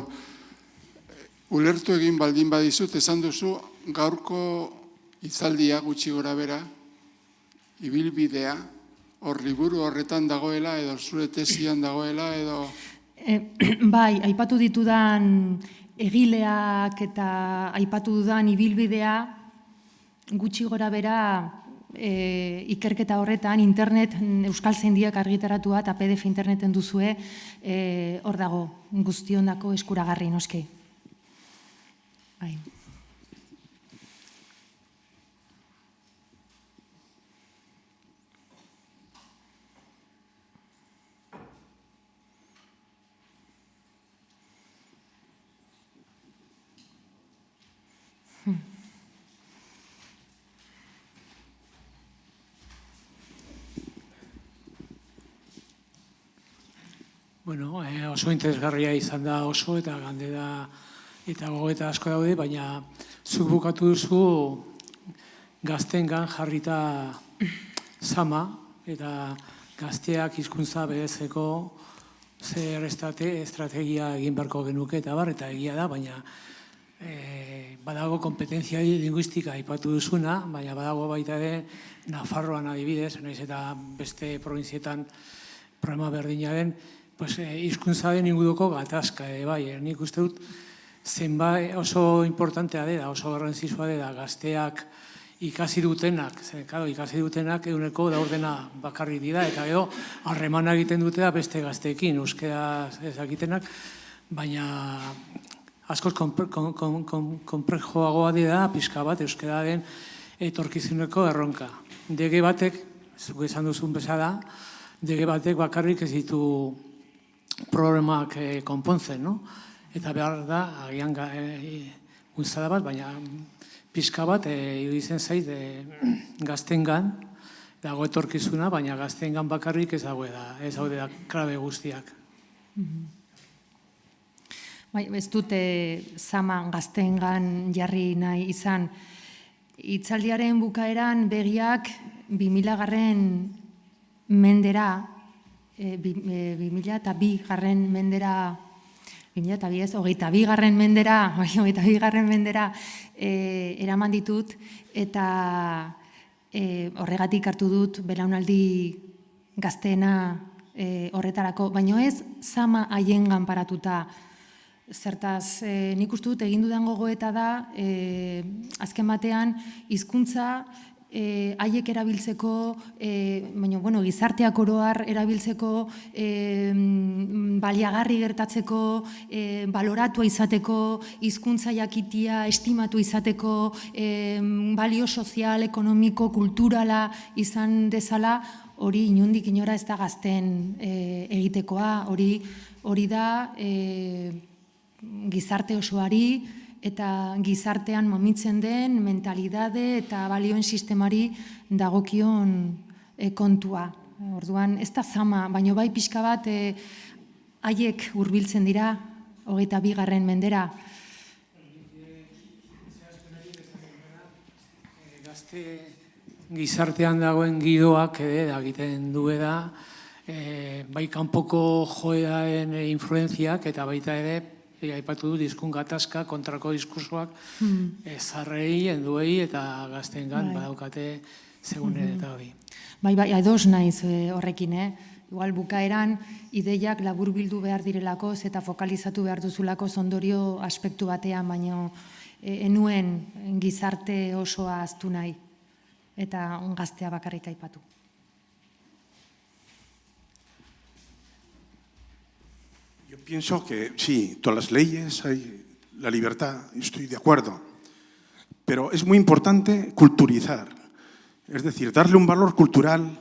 ulertu egin baldin badizut, esan duzu gaurko hitzaldia gutxi gora bera, ibilbidea, hor liburu horretan dagoela, edo zure tesian dagoela, edo... Bai, aipatu ditudan egileak eta aipatu dudan ibilbidea gutxi gora bera ikerketa horretan, internet euskaltzaindiak argitaratua eta PDF interneten duzue, hor dago guztiondako eskuragarri noski. Bai. Bueno, oso interesgarria izan da oso eta galdera eta gogoeta asko daude, baina zuk bukatu duzu gaztengan jarrita zama eta gazteak hizkuntza berezeko zer estrategia egin beharko genuke eta bar, eta egia da, baina badago kompetentzia linguistika aipatu duzuna, baina badago baita ere Nafarroan adibidez, naiz eta beste provinzietan problema berdina den, hizkuntzaren inguruko gatazka, bai, nik uste dut zenbait oso importantea dela, oso garrantzitsua dela gazteak ikasi dutenak, ikasi dutenak eguneko daurdena bakarrik dira, eta gero harremana egiten dutela beste gazteekin, euskara ezakitenak, baina askoz konplexuagoa dira pixka bat euskararen etorkizuneko erronka. Dege batek, zuk esan duzun bezala, dege batek bakarrik ez ditu problemak konpontzen, no? Eta behar da, agian guntzada bat, baina pixka bat iruditzen zait gaztengan dago etorkizuna, baina gaztengan bakarrik ez daude da klabe guztiak. Ez dute zama gaztengan jarri nahi izan. Hitzaldiaren bukaeran begiak 2000 mendera, 2002 mendera, 22 mendera eraman ditut, eta horregatik hartu dut belaunaldi gazteena horretarako, baino ez zama haiengan paratuta. Zertaz, nik uste dut egin dudan gogoeta da, azken batean, hizkuntza haiek erabiltzeko, gizarteak oroar erabiltzeko, baliagarri gertatzeko, baloratua izateko, hizkuntza jakitia estimatu izateko, balio sozial, ekonomiko, kulturala izan dezala, hori inondik inora ez da gazten egitekoa, hori da gizarte osoari eta gizartean mamitzen den mentalidade eta balioen sistemari dagokion kontua. Orduan, ez da zama, baino bai pixka bat haiek hurbiltzen dira, 22. mendera. Gazte gizartean dagoen gidoak egiten du da, bai kanpoko joeraren influenziak eta baita ere, aipatu du diskun gatazka, kontrako diskursoak, zarrei, enduei eta gaztengan badaukate segun eta hori. Bai, ados naiz horrekin, Igual bukaeran ideiak laburbildu behar direlako eta fokalizatu behar duzulako ondorio aspektu batean, baino enuen gizarte osoa aztu nahi eta gaztea bakarrik aipatu. Yo pienso que sí, todas las leyes, hay la libertad, estoy de acuerdo, pero es muy importante culturizar, es decir, darle un valor cultural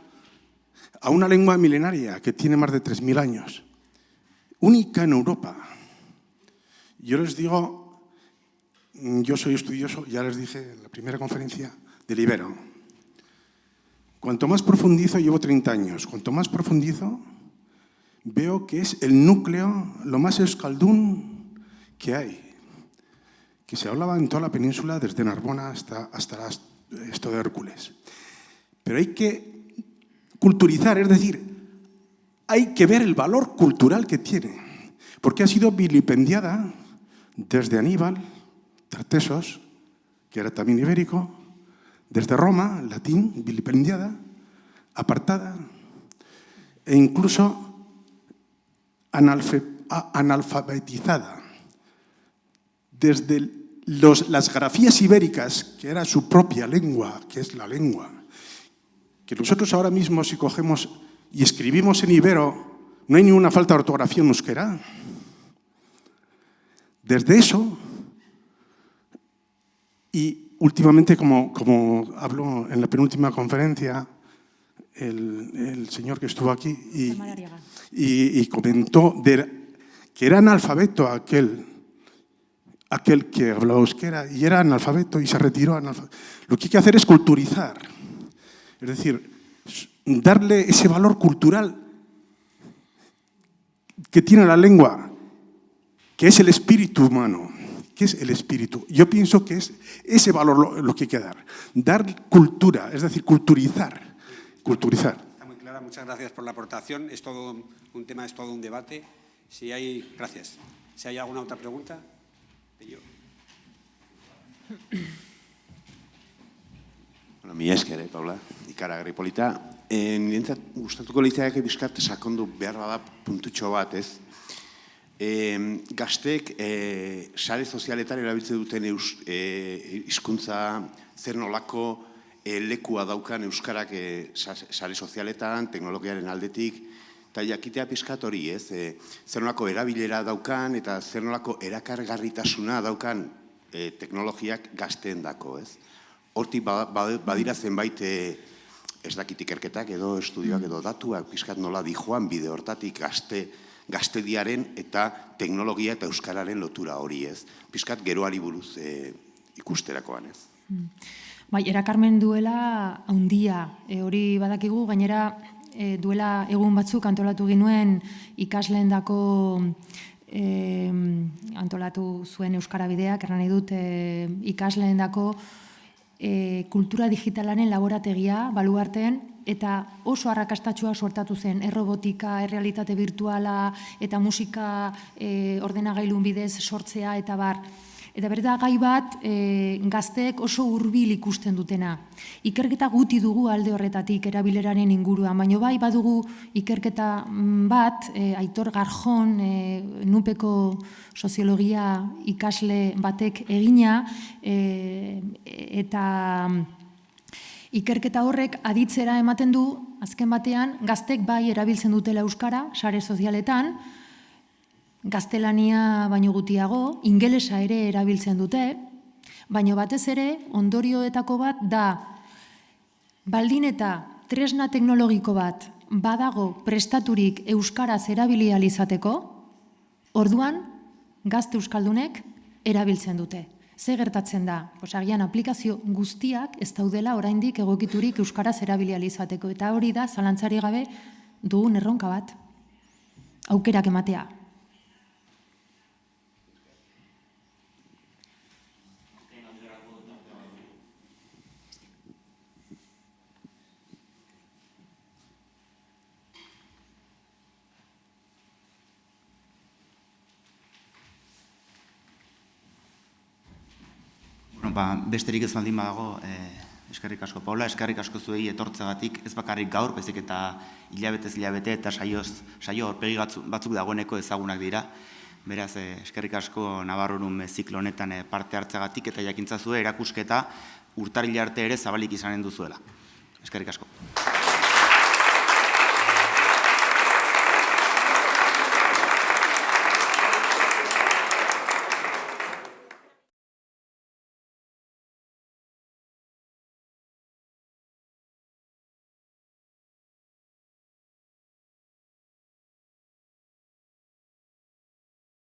a una lengua milenaria que tiene más de 3.000 años, única en Europa. Yo les digo, yo soy estudioso, ya les dije en la primera conferencia, del Ibero. Cuanto más profundizo, llevo 30 años, cuanto más profundizo, veo que es el núcleo, lo más euskaldún que hay, que se hablaba en toda la península, desde Narbona hasta esto de Hércules. Pero hay que culturizar, es decir, hay que ver el valor cultural que tiene, porque ha sido vilipendiada desde Aníbal, Tartesos, que era también ibérico, desde Roma, latín, vilipendiada, apartada, e incluso analfabetizada. Desde las grafías ibéricas, que era su propia lengua, que es la lengua, que nosotros ahora mismo si cogemos y escribimos en ibero, no hay ninguna falta de ortografía en euskera. Desde eso, y últimamente, como habló en la penúltima conferencia, el señor que estuvo aquí y comentó que era analfabeto aquel que hablaba euskera y era analfabeto y se retiró analfabeto. Lo que hay que hacer es culturizar, es decir, darle ese valor cultural que tiene la lengua, que es el espíritu humano, que es el espíritu. Yo pienso que es ese valor lo que hay que dar cultura, es decir, culturizar. Está muy clara, muchas gracias por la aportación. Es todo un tema, es todo un debate. Gracias. Si hay alguna otra pregunta, Bueno, mi esker, Paula, ikaragarri polita. Nientzat gustatuko litzaiake bizkat sakondu behar bada puntutxo bat, ez? Gaztek sare sozialetan erabiltzen duten hizkuntza zer nolako lekua daukan euskarak sare sozialetan, teknologiaren aldetik, eta jakitea pixkat hori, ez? Zer nolako erabilera daukan eta zer nolako erakargarritasuna daukan teknologiak gazteen dako, ez? Hortik badira zenbait ez dakit ikerketak edo estudioak edo datuak pixkat nola dijoan bide hortatik gaztediaren eta teknologia eta euskararen lotura hori, ez? Pixkat geroari buruz ikusterakoan, ez? Bai, erakarmen duela handia, hori badakigu, gainera duela egun batzuk antolatu ginuen ikasleendako antolatu zuen Euskara Bideak, erran nahi dut ikasleendako kultura digitalaren laborategia baluarten, eta oso arrakastatxua sortatu zen, errobotika, errealitate virtuala eta musika ordenagailun bidez sortzea eta bar. Eta berda gai bat gazteek oso hurbil ikusten dutena. Ikerketa guti dugu alde horretatik erabileraren inguruan, baina bai badugu ikerketa bat, Aitor Garjon, Nupeko soziologia ikasle batek egina, eta ikerketa horrek aditzera ematen du, azken batean, gaztek bai erabiltzen dutela euskara, sare sozialetan, gaztelania baino gutiago, ingelesa ere erabiltzen dute, baino batez ere ondorioetako bat da, baldin eta tresna teknologiko bat badago prestaturik euskaraz erabili ahal izateko, orduan gazte euskaldunek erabiltzen dute. Ze gertatzen da? Agian aplikazio guztiak ez daudela oraindik egokiturik euskaraz erabili ahal izateko. Eta hori da, zalantzari gabe, dugun erronka bat. Aukerak ematea. Besterik ez baldin badago, eskerrik asko Paula, eskerrik asko zuei etortzegatik, ez bakarrik gaur, bezik eta hilabetez hilabete eta saio aurpegi batzuk dagoeneko ezagunak dira. Beraz, eskerrik asko Navarrorum ziklo honetan parte hartzegatik eta jakintzazue erakusketa urtarrila arte ere zabalik izanen duzuela. Eskerrik asko.